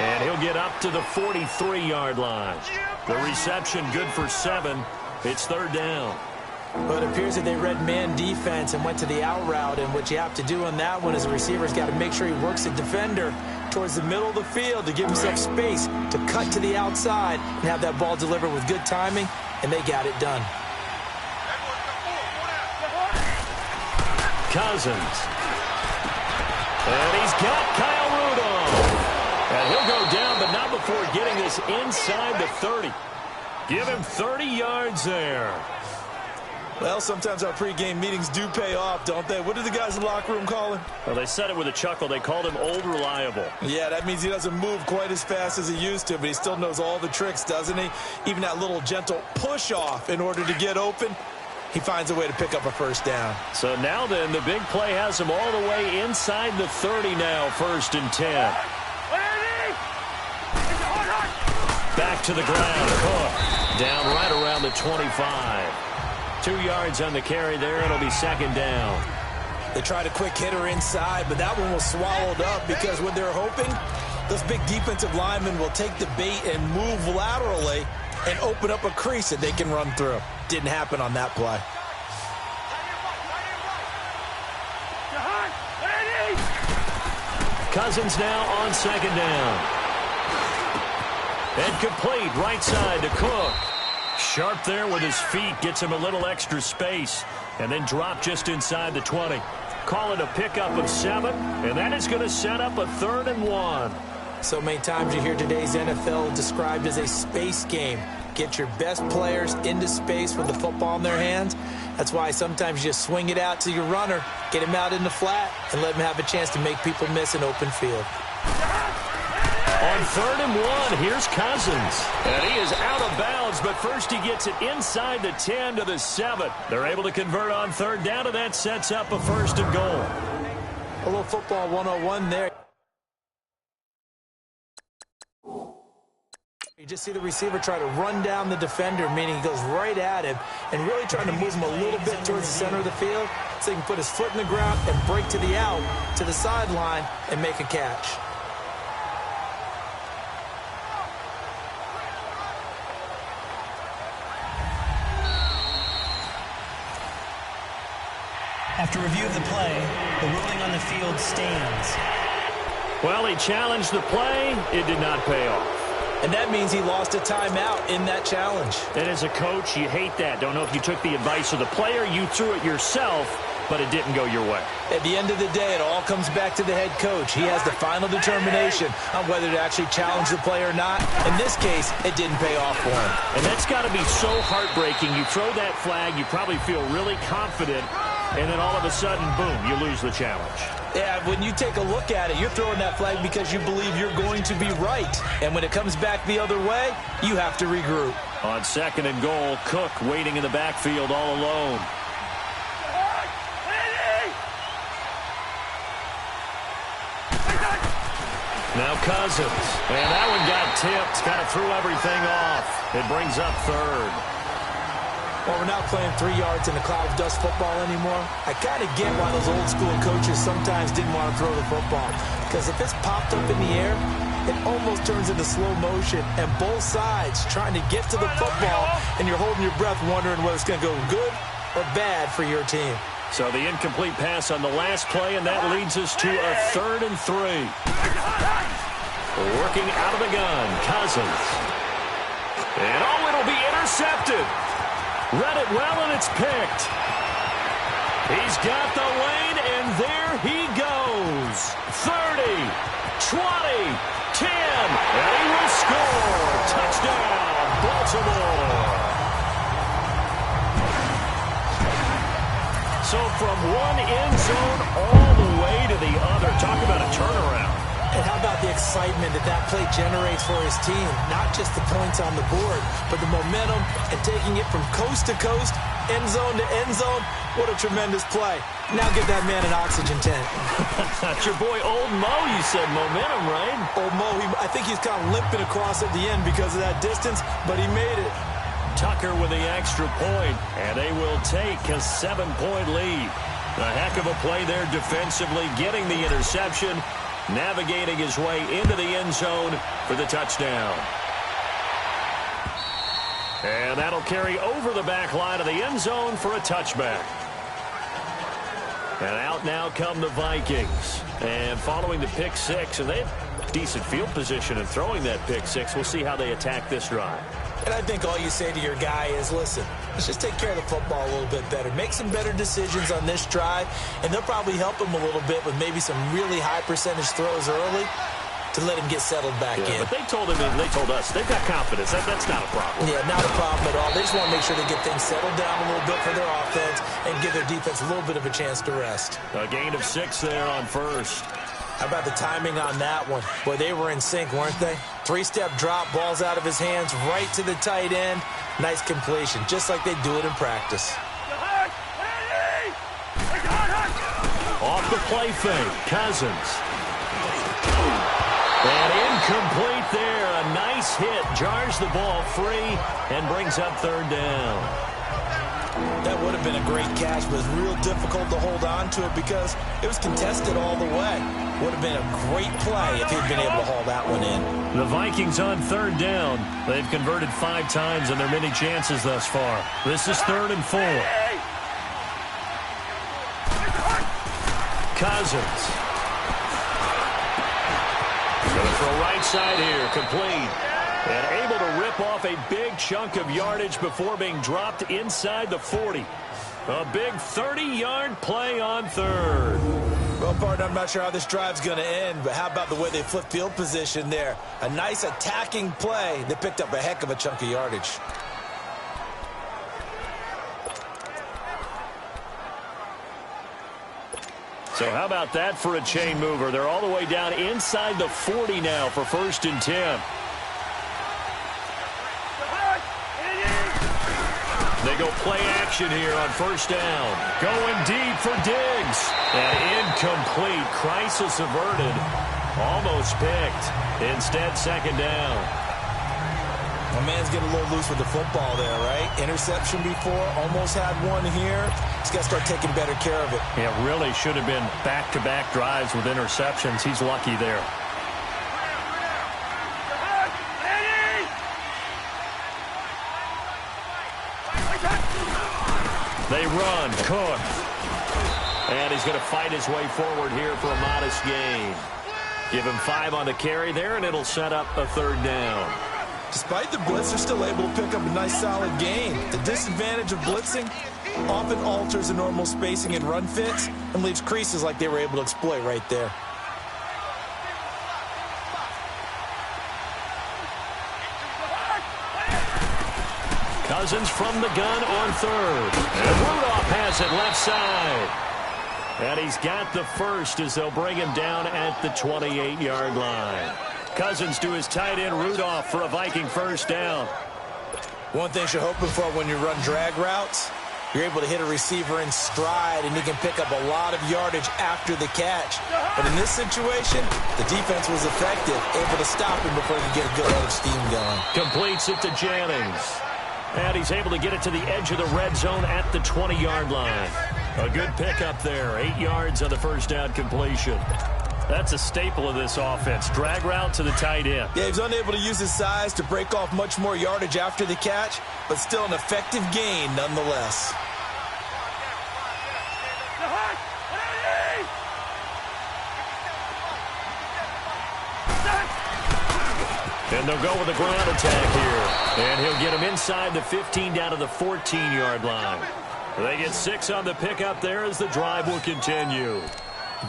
And he'll get up to the 43-yard line. The reception good for 7. It's 3rd down. But it appears that they read man defense and went to the out route. And what you have to do on that one is a receiver's got to make sure he works the defender towards the middle of the field to give himself space to cut to the outside and have that ball delivered with good timing. And they got it done. Cousins. And he's got Kyle Rudolph. And he'll go down, but not before getting this inside the 30. Give him 30 yards there. Well, sometimes our pregame meetings do pay off, don't they? What do the guys in the locker room call him? Well, they said it with a chuckle. They called him Old Reliable. Yeah, that means he doesn't move quite as fast as he used to, but he still knows all the tricks, doesn't he? Even that little gentle push-off in order to get open, he finds a way to pick up a 1st down. So now then, the big play has him all the way inside the 30 now, 1st and 10. Back to the ground. Cook down right around the 25. 2 yards on the carry there. It'll be 2nd down. They tried a quick hitter inside, but that one was swallowed up because what they're hoping, those big defensive linemen will take the bait and move laterally and open up a crease that they can run through. Didn't happen on that play. Cousins now on 2nd down. And complete right side to Cook. Sharp there with his feet, gets him a little extra space, and then drop just inside the 20. Call it a pickup of 7, and that is going to set up a 3rd and 1. So many times you hear today's NFL described as a space game. get your best players into space with the football in their hands. That's why sometimes you just swing it out to your runner, get him out in the flat, and let him have a chance to make people miss an open field. On 3rd and 1, here's Cousins. And he is out of bounds, but first he gets it inside the 10 to the 7. They're able to convert on 3rd down, and that sets up a 1st and goal. A little football 101 there. You just see the receiver try to run down the defender, meaning he goes right at him and really trying to move him a little bit towards the center of the field so he can put his foot in the ground and break to the out, to the sideline, and make a catch. After review of the play, the ruling on the field stands. Well, he challenged the play. It did not pay off. And that means he lost a timeout in that challenge. And as a coach, you hate that. Don't know if you took the advice of the player, you threw it yourself, but it didn't go your way. At the end of the day, it all comes back to the head coach. He has the final determination on whether to actually challenge the play or not. In this case, it didn't pay off for him. And that's got to be so heartbreaking. You throw that flag, you probably feel really confident, and then all of a sudden, boom, you lose the challenge. Yeah, when you take a look at it, you're throwing that flag because you believe you're going to be right. And when it comes back the other way, you have to regroup. On 2nd and goal, Cook waiting in the backfield all alone. Now Cousins. And that one got tipped. Kind of threw everything off. It brings up 3rd. Well, we're not playing 3 yards in a cloud of dust football anymore. I kind of get why those old school coaches sometimes didn't want to throw the football. Because if it's popped up in the air, it almost turns into slow motion. And both sides trying to get to the football, and you're holding your breath wondering whether it's going to go good or bad for your team. So the incomplete pass on the last play, and that leads us to a 3rd and 3. Working out of the gun, Cousins. And oh, it'll be intercepted. Read it well, and it's picked. He's got the lane, and there he goes. 30, 20, 10, and he will score. Touchdown, Baltimore. So from one end zone all the way to the other. Talk about a turnaround. And how about the excitement that play generates for his team? Not just the points on the board, but the momentum and taking it from coast to coast, end zone to end zone. What a tremendous play. Now get that man an oxygen tank. That's your boy Old Mo, you said. Momentum, right? Old Mo, I think he's kind of limping across at the end because of that distance, but he made it. Tucker with the extra point, and they will take a 7-point lead. A heck of a play there defensively, getting the interception, navigating his way into the end zone for the touchdown. And that'll carry over the back line of the end zone for a touchback. And out now come the Vikings. And following the pick six, and they have decent field position in throwing that pick six. We'll see how they attack this drive. And I think all you say to your guy is, listen, let's just take care of the football a little bit better. Make some better decisions on this drive, and they'll probably help him a little bit with maybe some really high percentage throws early to let him get settled back in. But they told him, and they told us, they've got confidence. That's not a problem. Yeah, not a problem at all. They just want to make sure they get things settled down a little bit for their offense and give their defense a little bit of a chance to rest. A gain of 6 there on first. How about the timing on that one? Boy, they were in sync, weren't they? 3-step drop, balls out of his hands, right to the tight end. Nice completion, just like they do it in practice. Off the play fake, Cousins. And incomplete there. A nice hit, jars the ball free, and brings up 3rd down. That would have been a great catch, but it was real difficult to hold on to it because it was contested all the way. Would have been a great play if he'd been able to haul that one in. The Vikings on 3rd down. They've converted 5 times in their many chances thus far. This is 3rd and 4. Cousins. Going for a right side here, complete. And able to rip off a big chunk of yardage before being dropped inside the 40. A big 30-yard play on 3rd. Well, partner, I'm not sure how this drive's going to end, but how about the way they flip field position there? A nice attacking play that picked up a heck of a chunk of yardage. So how about that for a chain mover? They're all the way down inside the 40 now for 1st and 10. They go play action here on 1st down. Going deep for Diggs. And incomplete. Crisis averted. Almost picked. Instead, 2nd down. My man's getting a little loose with the football there, right? Interception before. Almost had one here. He's got to start taking better care of it. Yeah, really should have been back-to-back drives with interceptions. He's lucky there. They run. Cook. And he's going to fight his way forward here for a modest gain. Give him 5 on the carry there, and it'll set up a 3rd down. Despite the blitz, they're still able to pick up a nice, solid gain. The disadvantage of blitzing often alters the normal spacing and run fits and leaves creases like they were able to exploit right there. Cousins from the gun on 3rd. And Rudolph has it left side. And he's got the first as they'll bring him down at the 28-yard line. Cousins to his tight end Rudolph for a Viking 1st down. One thing you're hoping for when you run drag routes, you're able to hit a receiver in stride and he can pick up a lot of yardage after the catch. But in this situation, the defense was effective, able to stop him before he could get a good head of steam going. Completes it to Jennings. And he's able to get it to the edge of the red zone at the 20-yard line. A good pickup there. 8 yards on the 1st down completion. That's a staple of this offense. Drag route to the tight end. Yeah, he's unable to use his size to break off much more yardage after the catch, but still an effective gain nonetheless. And they'll go with a ground attack here. And he'll get him inside the 15 down to the 14-yard line. They get 6 on the pickup there as the drive will continue.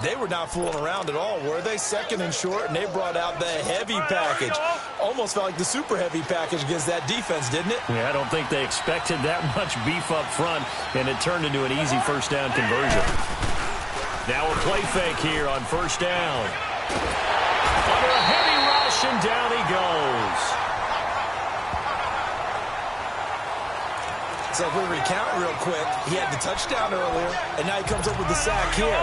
They were not fooling around at all, were they? 2nd and short, and they brought out the heavy package. Almost felt like the super heavy package against that defense, didn't it? Yeah, I don't think they expected that much beef up front, and it turned into an easy 1st down conversion. Now a play fake here on 1st down. Under a heavy rush, and down he goes. So if we recount real quick, he had the touchdown earlier, and now he comes up with the sack here.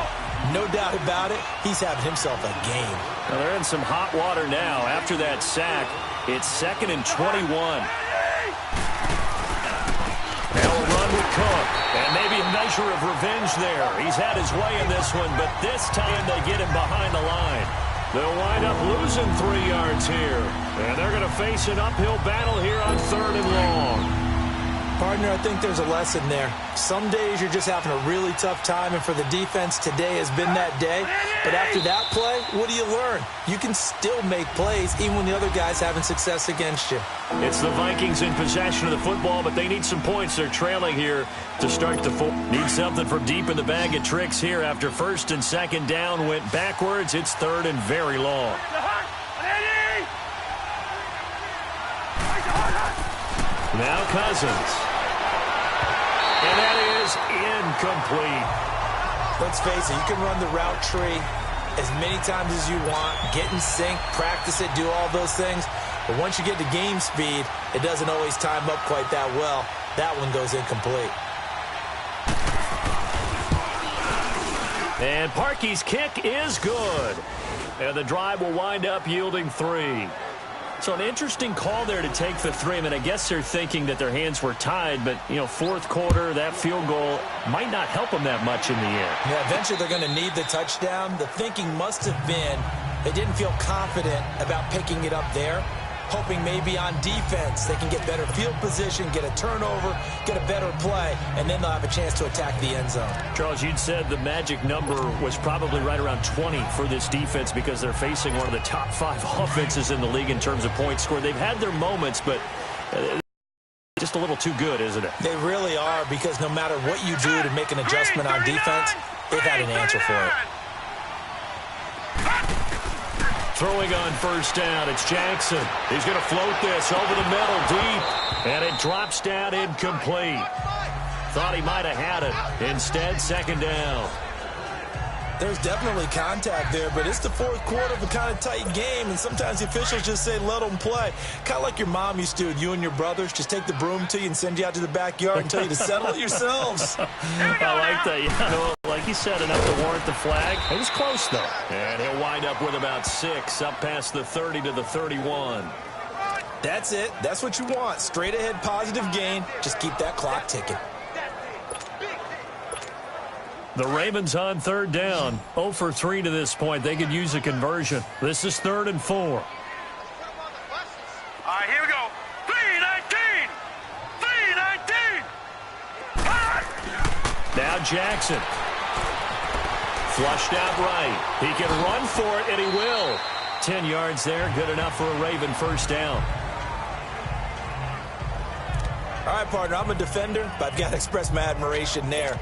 No doubt about it, he's having himself a game. Well, they're in some hot water now. After that sack, it's 2nd and 21. Now a run with Cook, and maybe a measure of revenge there. He's had his way in this one, but this time they get him behind the line. They'll wind up losing 3 yards here, and they're going to face an uphill battle here on 3rd and long. Partner, I think there's a lesson there. Some days you're just having a really tough time, and for the defense, today has been that day. But after that play, what do you learn? You can still make plays even when the other guy's having success against you. It's the Vikings in possession of the football, but they need some points. They're trailing here to start the fourth. Need something from deep in the bag of tricks here after 1st and 2nd down went backwards. It's 3rd and very long. Now Cousins. And that is incomplete. Let's face it, you can run the route tree as many times as you want, get in sync, practice it, do all those things. But once you get to game speed, it doesn't always time up quite that well. That one goes incomplete. And Parkey's kick is good. And the drive will wind up yielding 3. So an interesting call there to take the 3. I mean, I guess they're thinking that their hands were tied, but, you know, 4th quarter, that field goal might not help them that much in the end. Yeah, eventually they're going to need the touchdown. The thinking must have been they didn't feel confident about picking it up there, hoping maybe on defense they can get better field position, get a turnover, get a better play, and then they'll have a chance to attack the end zone. Charles, you'd said the magic number was probably right around 20 for this defense because they're facing one of the top 5 offenses in the league in terms of points scored. They've had their moments, but just a little too good, isn't it? They really are, because no matter what you do to make an adjustment on defense, they've had an answer for it. Throwing on first down, it's Jackson. He's going to float this over the middle, deep, and it drops down incomplete. Thought he might have had it. Instead, second down. There's definitely contact there, but it's the fourth quarter of a kind of tight game, and sometimes the officials just say, let them play. Kind of like your mom used to with you and your brothers. Just take the broom to you and send you out to the backyard and tell you to settle it yourselves. I like that. Yeah, like he said, enough to warrant the flag. It was close, though. And he'll wind up with about 6, up past the 30 to the 31. That's it. That's what you want. Straight ahead, positive gain. Just keep that clock ticking. The Ravens on third down. 0 for 3 to this point. They could use a conversion. This is 3rd and 4. All right, here we go. 3-19. 3-19. Now Jackson. Flushed out right. He can run for it, and he will. 10 yards there. Good enough for a Raven first down. All right, partner, I'm a defender, but I've got to express my admiration there.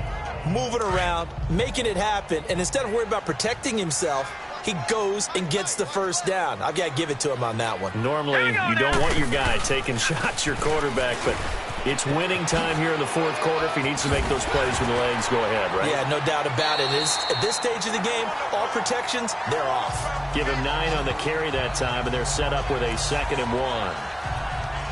Moving around, making it happen, and instead of worrying about protecting himself, he goes and gets the first down. I've got to give it to him on that one. Normally, you don't want your guy taking shots, your quarterback, but it's winning time here in the fourth quarter. If he needs to make those plays with the legs, go ahead, right? Yeah, no doubt about it. At this stage of the game, all protections, they're off. Give him 9 on the carry that time, and they're set up with a 2nd and 1.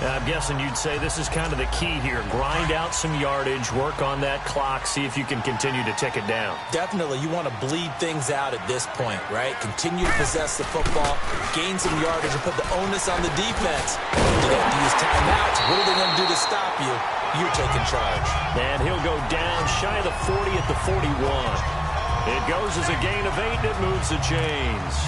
I'm guessing you'd say this is kind of the key here. Grind out some yardage, work on that clock, see if you can continue to tick it down. Definitely. You want to bleed things out at this point, right? Continue to possess the football, gain some yardage, and put the onus on the defense. You have to use timeouts. What are they going to do to stop you? You're taking charge. And he'll go down shy of the 40 at the 41. It goes as a gain of 8, and it moves the chains.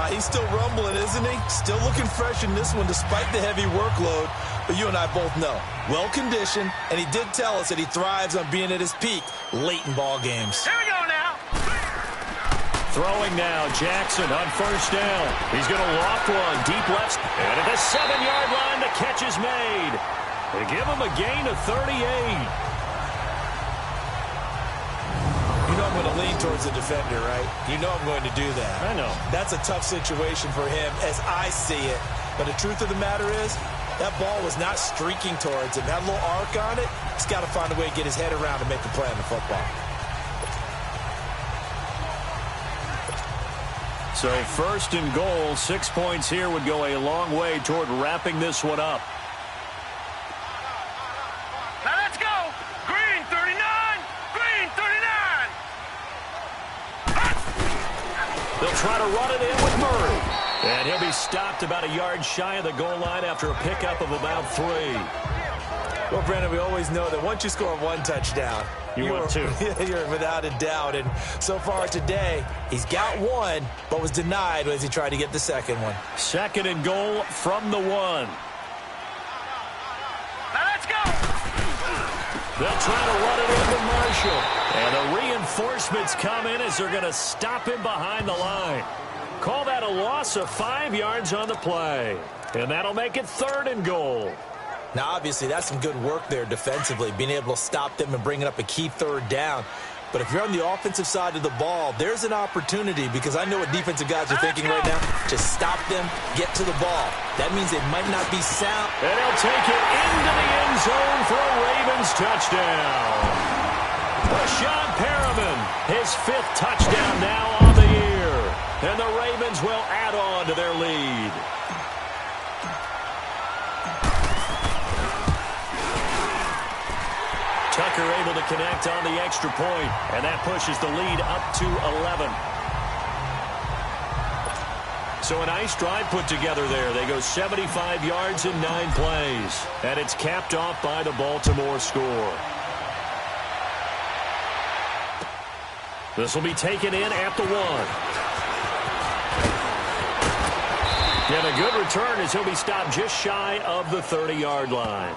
He's still rumbling, isn't he? Still looking fresh in this one despite the heavy workload. But you and I both know, well-conditioned, and he did tell us that he thrives on being at his peak late in ball games. Here we go now. Throwing now, Jackson on first down. He's going to loft one, deep left, and at the 7-yard line, the catch is made. They give him a gain of 38. You know I'm going to lean towards the defender, right? You know I'm going to do that. I know. That's a tough situation for him as I see it. But the truth of the matter is, that ball was not streaking towards him. That little arc on it, he's got to find a way to get his head around and make the play on the football. So 1st and goal, 6 points here would go a long way toward wrapping this one up. Now let's go. Green 39. Green 39. They'll try to run it in with Murray. And he'll be stopped about a yard shy of the goal line after a pickup of about 3. Well, Brandon, we always know that once you score 1 touchdown, you want 2. You're without a doubt. And so far today, he's got 1, but was denied as he tried to get the second one. 2nd and goal from the 1. Now let's go. They'll try to run it in with Marshall. And the reinforcements come in as they're going to stop him behind the line. Call that a loss of 5 yards on the play. And that'll make it 3rd and goal. Now, obviously, that's some good work there defensively, being able to stop them and bringing up a key 3rd down. But if you're on the offensive side of the ball, there's an opportunity, because I know what defensive guys are thinking right now. Just stop them, get to the ball. That means they might not be sound. And he'll take it into the end zone for a Ravens touchdown. Rashawn Perriman, his 5th touchdown now on the year. And the Ravens will add on to their lead. Tucker able to connect on the extra point, and that pushes the lead up to 11. So a nice drive put together there. They go 75 yards in 9 plays, and it's capped off by the Baltimore score. This will be taken in at the 1. And a good return as he'll be stopped just shy of the 30-yard line.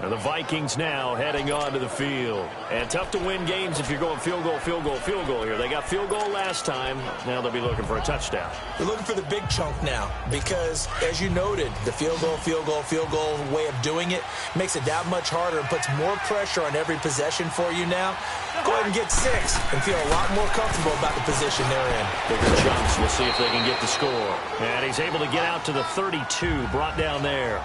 And the Vikings now heading onto the field. And tough to win games if you're going field goal, field goal, field goal here. They got field goal last time. Now they'll be looking for a touchdown. They're looking for the big chunk now because, as you noted, the field goal, field goal, field goal way of doing it makes it that much harder and puts more pressure on every possession for you now. Go ahead and get 6 and feel a lot more comfortable about the position they're in. Bigger chunks. We'll see if they can get the score. And he's able to get out to the 32, brought down there.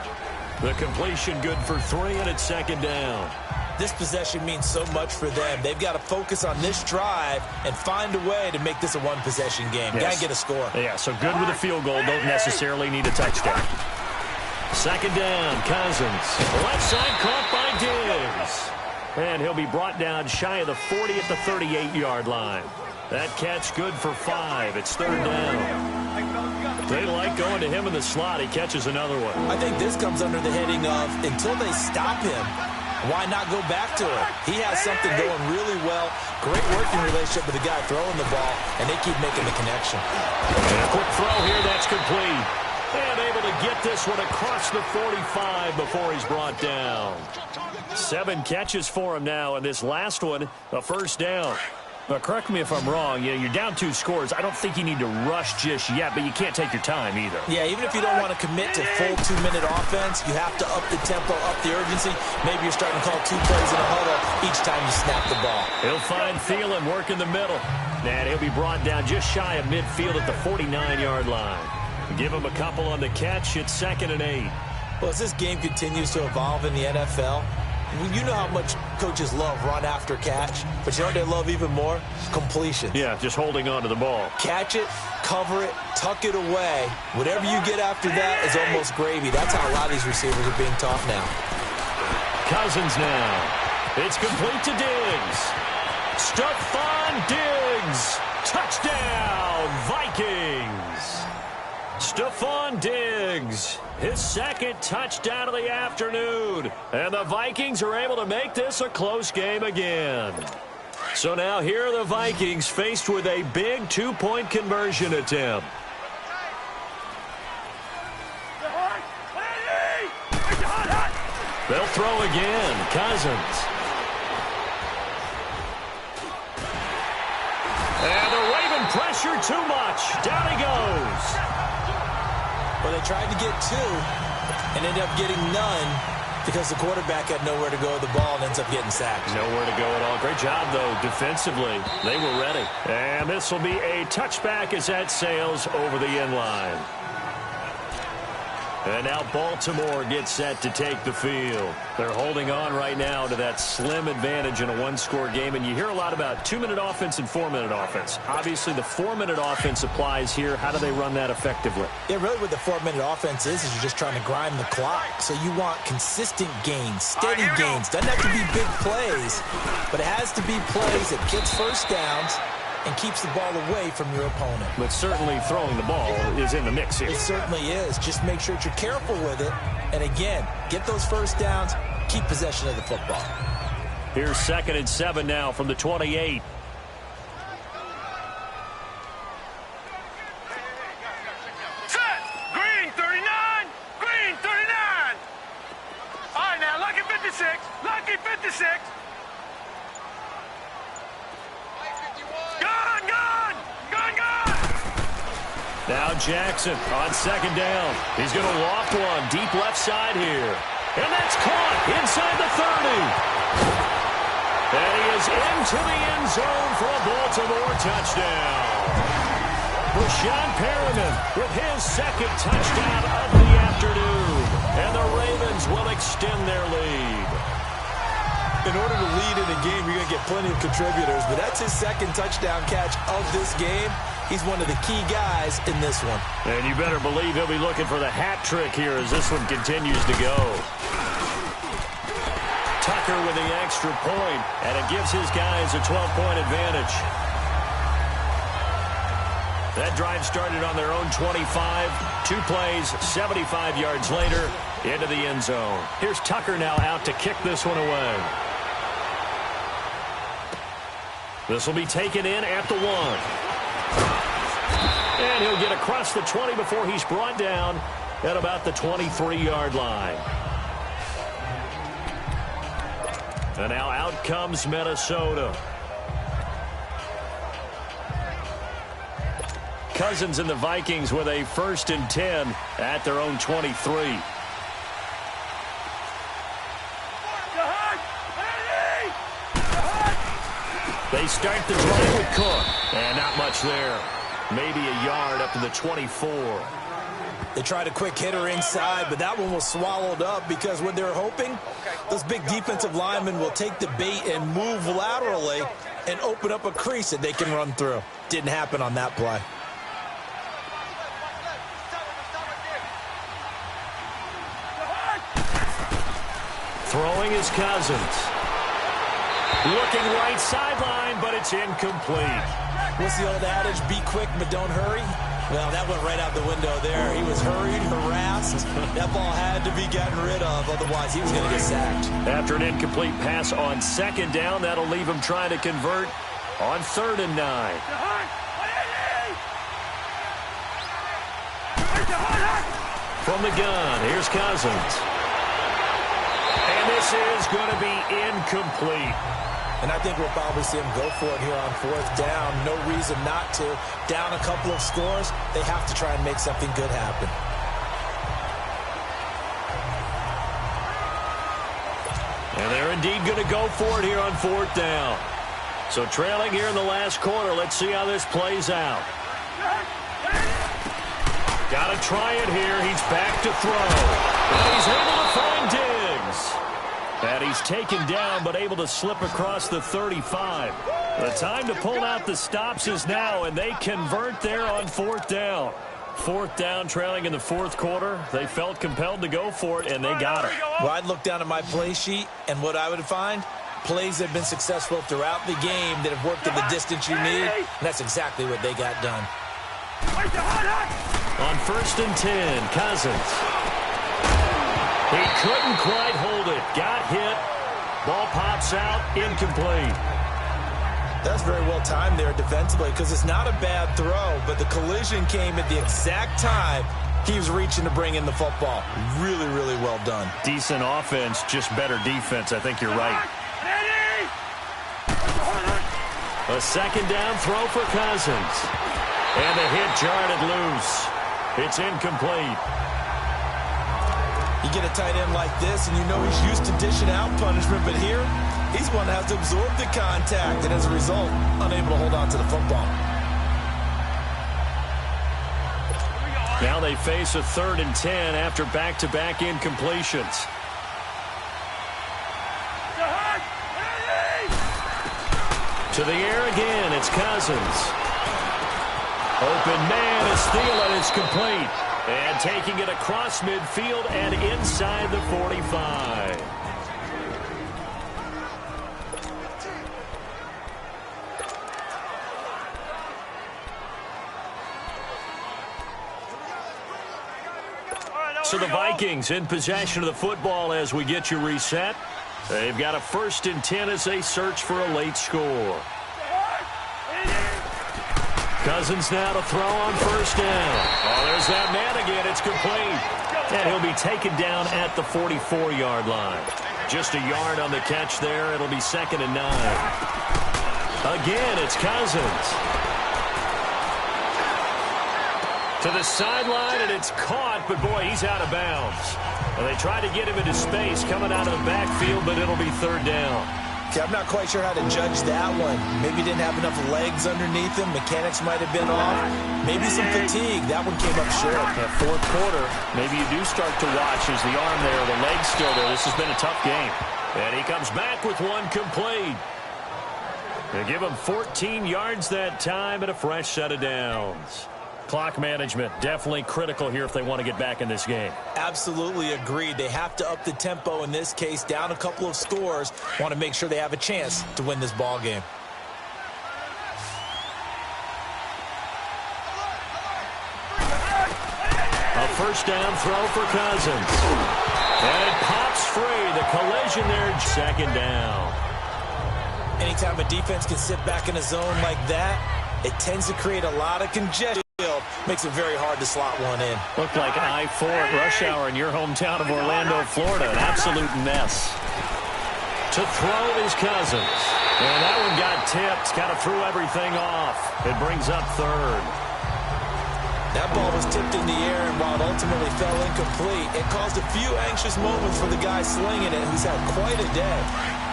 The completion good for 3, and it's second down. This possession means so much for them. They've got to focus on this drive and find a way to make this a one-possession game. Yes. Got to get a score. Yeah, so good with a field goal. Don't necessarily need a touchdown. Second down, Cousins. Left side caught by Diggs. And he'll be brought down shy of the 40 at the 38-yard line. That catch good for 5. It's third down. They like going to him in the slot. He catches another one. I think this comes under the heading of until they stop him, why not go back to it? He has something going really well. Great working relationship with the guy throwing the ball, and they keep making the connection. And a quick throw here. That's complete. And able to get this one across the 45 before he's brought down. 7 catches for him now, and this last one, a first down. Now, correct me if I'm wrong. You're down 2 scores. I don't think you need to rush just yet, but you can't take your time either. Yeah, even if you don't want to commit to full 2-minute offense, you have to up the tempo, up the urgency. Maybe you're starting to call 2 plays in a huddle each time you snap the ball. He'll find Thielen, work in the middle. And he'll be brought down just shy of midfield at the 49-yard line. Give him a couple on the catch. It's 2nd and 8. Well, as this game continues to evolve in the NFL, you know how much coaches love run after catch, but you know what they love even more? Completion. Yeah, just holding on to the ball. Catch it, cover it, tuck it away. Whatever you get after that is almost gravy. That's how a lot of these receivers are being taught now. Cousins now. It's complete to Diggs. Stephon Diggs. Touchdown, Vikings. Stephon Diggs, his 2nd touchdown of the afternoon. And the Vikings are able to make this a close game again. So now here are the Vikings faced with a big 2-point conversion attempt. They'll throw again. Cousins. And the Raven pressure too much. Down he goes. Well, they tried to get 2 and ended up getting none because the quarterback had nowhere to go with the ball and ends up getting sacked. Nowhere to go at all. Great job, though, defensively. They were ready. And this will be a touchback as that sails over the end line. And now Baltimore gets set to take the field. They're holding on right now to that slim advantage in a 1-score game. And you hear a lot about 2-minute offense and 4-minute offense. Obviously, the 4-minute offense applies here. How do they run that effectively? Yeah, really what the 4-minute offense is you're just trying to grind the clock. So you want consistent gains, steady gains. Doesn't have to be big plays, but it has to be plays that gets first downs and keeps the ball away from your opponent. But certainly throwing the ball is in the mix here. It certainly is. Just make sure that you're careful with it. And again, get those first downs, keep possession of the football. Here's 2nd and 7 now from the 28. Set! Green 39! Green 39! All right, now, lucky 56. Lucky 56. Now Jackson on 2nd down. He's going to loft one deep left side here. And that's caught inside the 30. And he is into the end zone for a Baltimore touchdown. Rashawn Perriman with his 2nd touchdown of the afternoon. And the Ravens will extend their lead. In order to lead in a game, you're going to get plenty of contributors, but that's his 2nd touchdown catch of this game. He's one of the key guys in this one. And you better believe he'll be looking for the hat trick here as this one continues to go. Tucker with the extra point, and it gives his guys a 12-point advantage. That drive started on their own 25. 2 plays, 75 yards later, into the end zone. Here's Tucker now out to kick this one away. This will be taken in at the 1. And he'll get across the 20 before he's brought down at about the 23-yard line. And now out comes Minnesota. Cousins and the Vikings with a 1st and 10 at their own 23. They start the drive with Cook. And not much there. Maybe a yard up to the 24. They tried a quick hitter inside, but that one was swallowed up because what they're hoping, those big defensive linemen will take the bait and move laterally and open up a crease that they can run through. Didn't happen on that play. Throwing is Cousins. Looking right sideline, but it's incomplete. What's the old adage? Be quick, but don't hurry. Well, that went right out the window there. He was hurried, harassed. That ball had to be gotten rid of, otherwise he was going to get sacked. After an incomplete pass on 2nd down, that'll leave him trying to convert on 3rd and 9. From the gun, here's Cousins. And this is going to be incomplete. And I think we'll probably see him go for it here on 4th down. No reason not to. Down a couple of scores, they have to try and make something good happen. And they're indeed going to go for it here on 4th down. So trailing here in the last quarter, let's see how this plays out. Got to try it here. He's back to throw. And he's able to find Diggs. And he's taken down, but able to slip across the 35. The time to pull out the stops is now, and they convert there on 4th down. 4th down, trailing in the 4th quarter. They felt compelled to go for it, and they got it. Well, I'd look down at my play sheet, and what I would find, plays that have been successful throughout the game that have worked at the distance you need, and that's exactly what they got done. On 1st and 10, Cousins. He couldn't quite hold it. Got hit. Ball pops out. Incomplete. That's very well timed there defensively because it's not a bad throw, but the collision came at the exact time he was reaching to bring in the football. Really, really well done. Decent offense, just better defense. I think you're right. A 2nd down throw for Cousins. And the hit jarred it loose. It's incomplete. You get a tight end like this, and you know he's used to dishing out punishment, but here, he's one that has to absorb the contact, and as a result, unable to hold on to the football. Now they face a 3rd and 10 after back-to-back incompletions. To the air again, it's Cousins. Open man, a steal, and it's complete. And taking it across midfield and inside the 45. So the Vikings in possession of the football as we get you reset. They've got a 1st and 10 as they search for a late score. Cousins now to throw on 1st down. Oh, there's that man again. It's complete. And he'll be taken down at the 44-yard line. Just a yard on the catch there. It'll be 2nd and 9. Again, it's Cousins. To the sideline, and it's caught, but boy, he's out of bounds. And they try to get him into space coming out of the backfield, but it'll be 3rd down. Okay, I'm not quite sure how to judge that one. Maybe didn't have enough legs underneath him. Mechanics might have been off. Maybe some fatigue. That one came up short. At 4th quarter, maybe you do start to watch as the arm there, the leg's still there. This has been a tough game. And he comes back with one complete. They give him 14 yards that time and a fresh set of downs. Clock management, definitely critical here if they want to get back in this game. Absolutely agreed. They have to up the tempo in this case, down a couple of scores. Want to make sure they have a chance to win this ball game. A 1st down throw for Cousins. And it pops free. The collision there, 2nd down. Anytime a defense can sit back in a zone like that, it tends to create a lot of congestion. Makes it very hard to slot one in. Looked like I-4 at rush hour in your hometown of Orlando, Florida. An absolute mess. To throw is Cousins. And that one got tipped. Kind of threw everything off. It brings up third. That ball was tipped in the air, and while it ultimately fell incomplete, it caused a few anxious moments for the guy slinging it, who's had quite a day.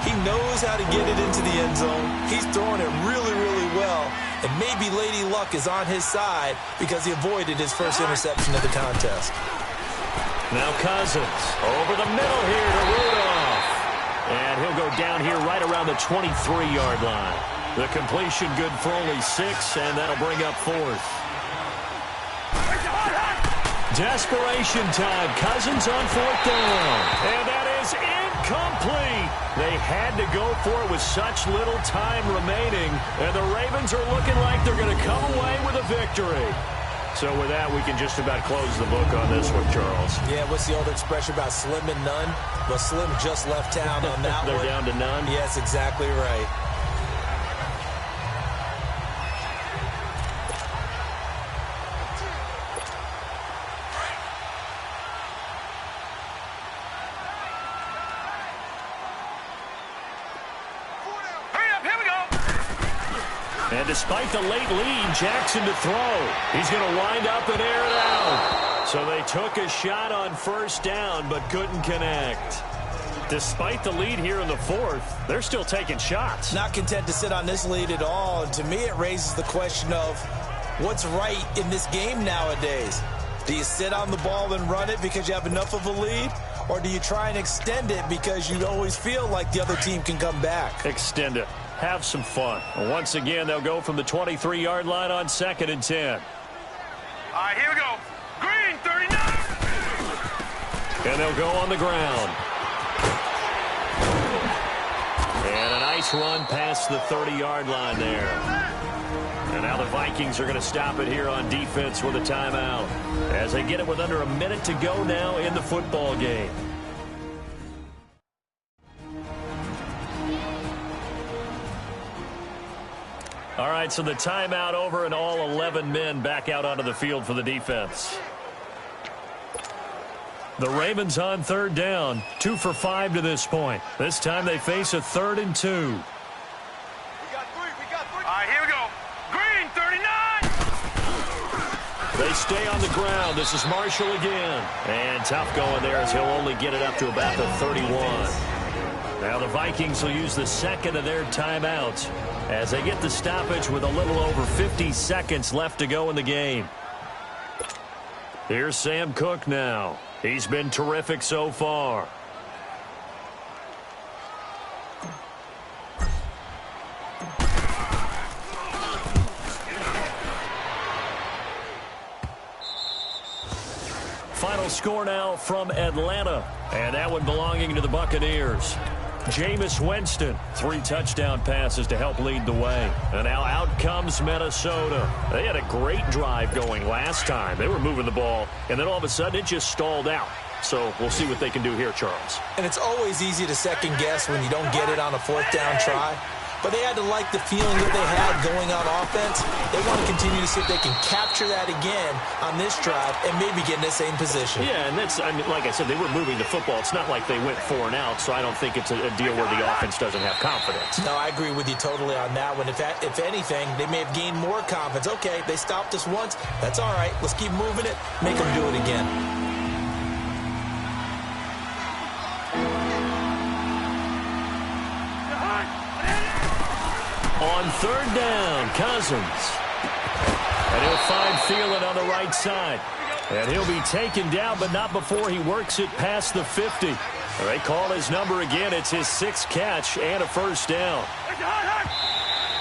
He knows how to get it into the end zone. He's throwing it really, really well. And maybe Lady Luck is on his side because he avoided his first interception of the contest. Now Cousins over the middle here to Rudolph. And he'll go down here right around the 23-yard line. The completion good for only 6, and that'll bring up fourth. Desperation time. Cousins on fourth down. And that is incomplete. They had to go for it with such little time remaining. And the Ravens are looking like they're going to come away with a victory. So with that, we can just about close the book on this one, Charles. Yeah, what's the old expression about slim and none? Well, Slim just left town on that They're one. down to none? Yes, exactly right. And despite the late lead, Jackson to throw. He's going to wind up and air it out. So they took a shot on first down, but couldn't connect. Despite the lead here in the fourth, they're still taking shots. Not content to sit on this lead at all. And to me, it raises the question of what's right in this game nowadays. Do you sit on the ball and run it because you have enough of a lead? Or do you try and extend it because you always feel like the other team can come back? Extend it. Have some fun. Once again, they'll go from the 23-yard line on 2nd and 10. All right, here we go. Green, 39. And they'll go on the ground. And a nice run past the 30-yard line there. And now the Vikings are going to stop it here on defense with a timeout as they get it with under a minute to go now in the football game. All right, so the timeout over and all 11 men back out onto the field for the defense. The Ravens on third down, 2 for 5 to this point. This time they face a 3rd and 2. We got three. All right, here we go. Green, 39. They stay on the ground. This is Marshall again. And tough going there as he'll only get it up to about the 31. Now the Vikings will use the second of their timeouts as they get the stoppage with a little over 50 seconds left to go in the game. Here's Sam Cook now. He's been terrific so far. Final score now from Atlanta, and that one belonging to the Buccaneers. Jameis Winston, 3 touchdown passes to help lead the way. And now out comes Minnesota. They had a great drive going last time. They were moving the ball, and then all of a sudden it just stalled out. So we'll see what they can do here, Charles. And it's always easy to second guess when you don't get it on a 4th down try. But they had to like the feeling that they had going on offense. They want to continue to see if they can capture that again on this drive and maybe get in the same position. Yeah, and that's, I mean, like I said, they were moving the football. It's not like they went 4 and out, so I don't think it's a deal where the offense doesn't have confidence. No, I agree with you totally on that one. If anything, they may have gained more confidence. Okay, they stopped us once. That's all right. Let's keep moving it. Make them do it again. On third down, Cousins. And he'll find Thielen on the right side. And he'll be taken down, but not before he works it past the 50. They call his number again. It's his 6th catch and a first down.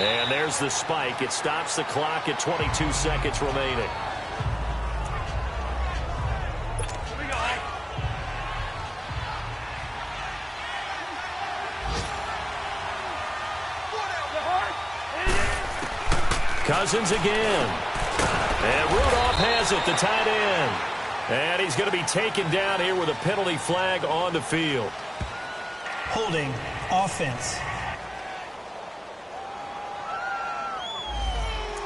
And there's the spike. It stops the clock at 22 seconds remaining. Cousins again. And Rudolph has it, the tight end. And he's going to be taken down here with a penalty flag on the field. Holding offense.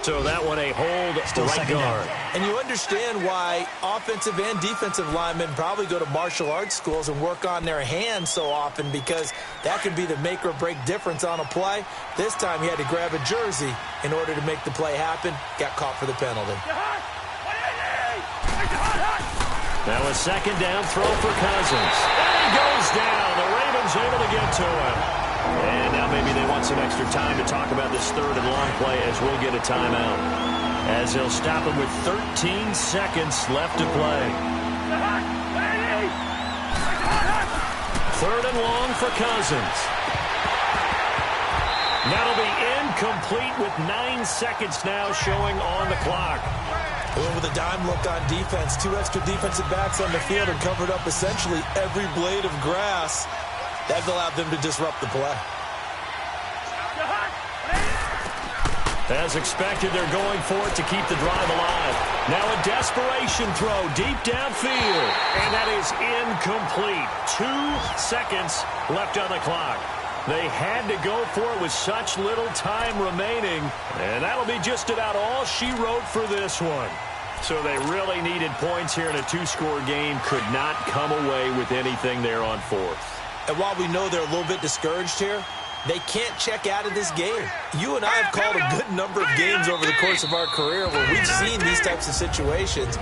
So that one a hold Still right second guard. down. And you understand why offensive and defensive linemen probably go to martial arts schools and work on their hands so often, because that can be the make or break difference on a play. This time he had to grab a jersey in order to make the play happen. Got caught for the penalty. That was second down, throw for Cousins. And he goes down. The Ravens able to get to him. And now maybe they want some extra time to talk about this third and long play, as we'll get a timeout, as they'll stop him with 13 seconds left to play. Third and long for Cousins. That'll be incomplete with 9 seconds now showing on the clock. With a dime look on defense, 2 extra defensive backs on the field and covered up essentially every blade of grass. That allowed them to disrupt the play. As expected, they're going for it to keep the drive alive. Now a desperation throw deep downfield. And that is incomplete. 2 seconds left on the clock. They had to go for it with such little time remaining. And that'll be just about all she wrote for this one. So they really needed points here in a 2-score game. Could not come away with anything there on fourth. And while we know they're a little bit discouraged here, they can't check out of this game. You and I have called a good number of games over the course of our career where we've seen these types of situations.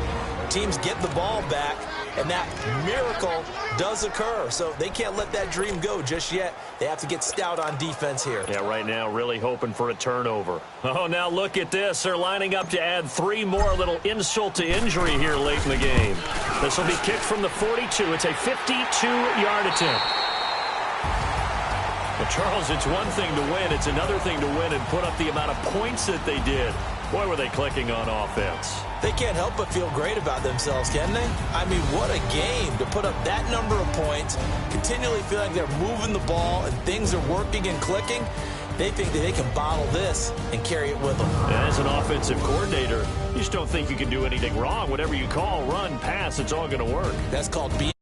Teams get the ball back, and that miracle does occur. So they can't let that dream go just yet. They have to get stout on defense here. Yeah, right now really hoping for a turnover. Oh, now look at this. They're lining up to add 3 more, a little insult to injury here late in the game. This will be kicked from the 42. It's a 52-yard attempt. Well, Charles, it's one thing to win. It's another thing to win and put up the amount of points that they did. Boy, were they clicking on offense. They can't help but feel great about themselves, can they? I mean, what a game to put up that number of points, continually feeling like they're moving the ball and things are working and clicking. They think that they can bottle this and carry it with them. As an offensive coordinator, you just don't think you can do anything wrong. Whatever you call, run, pass, it's all going to work. That's called being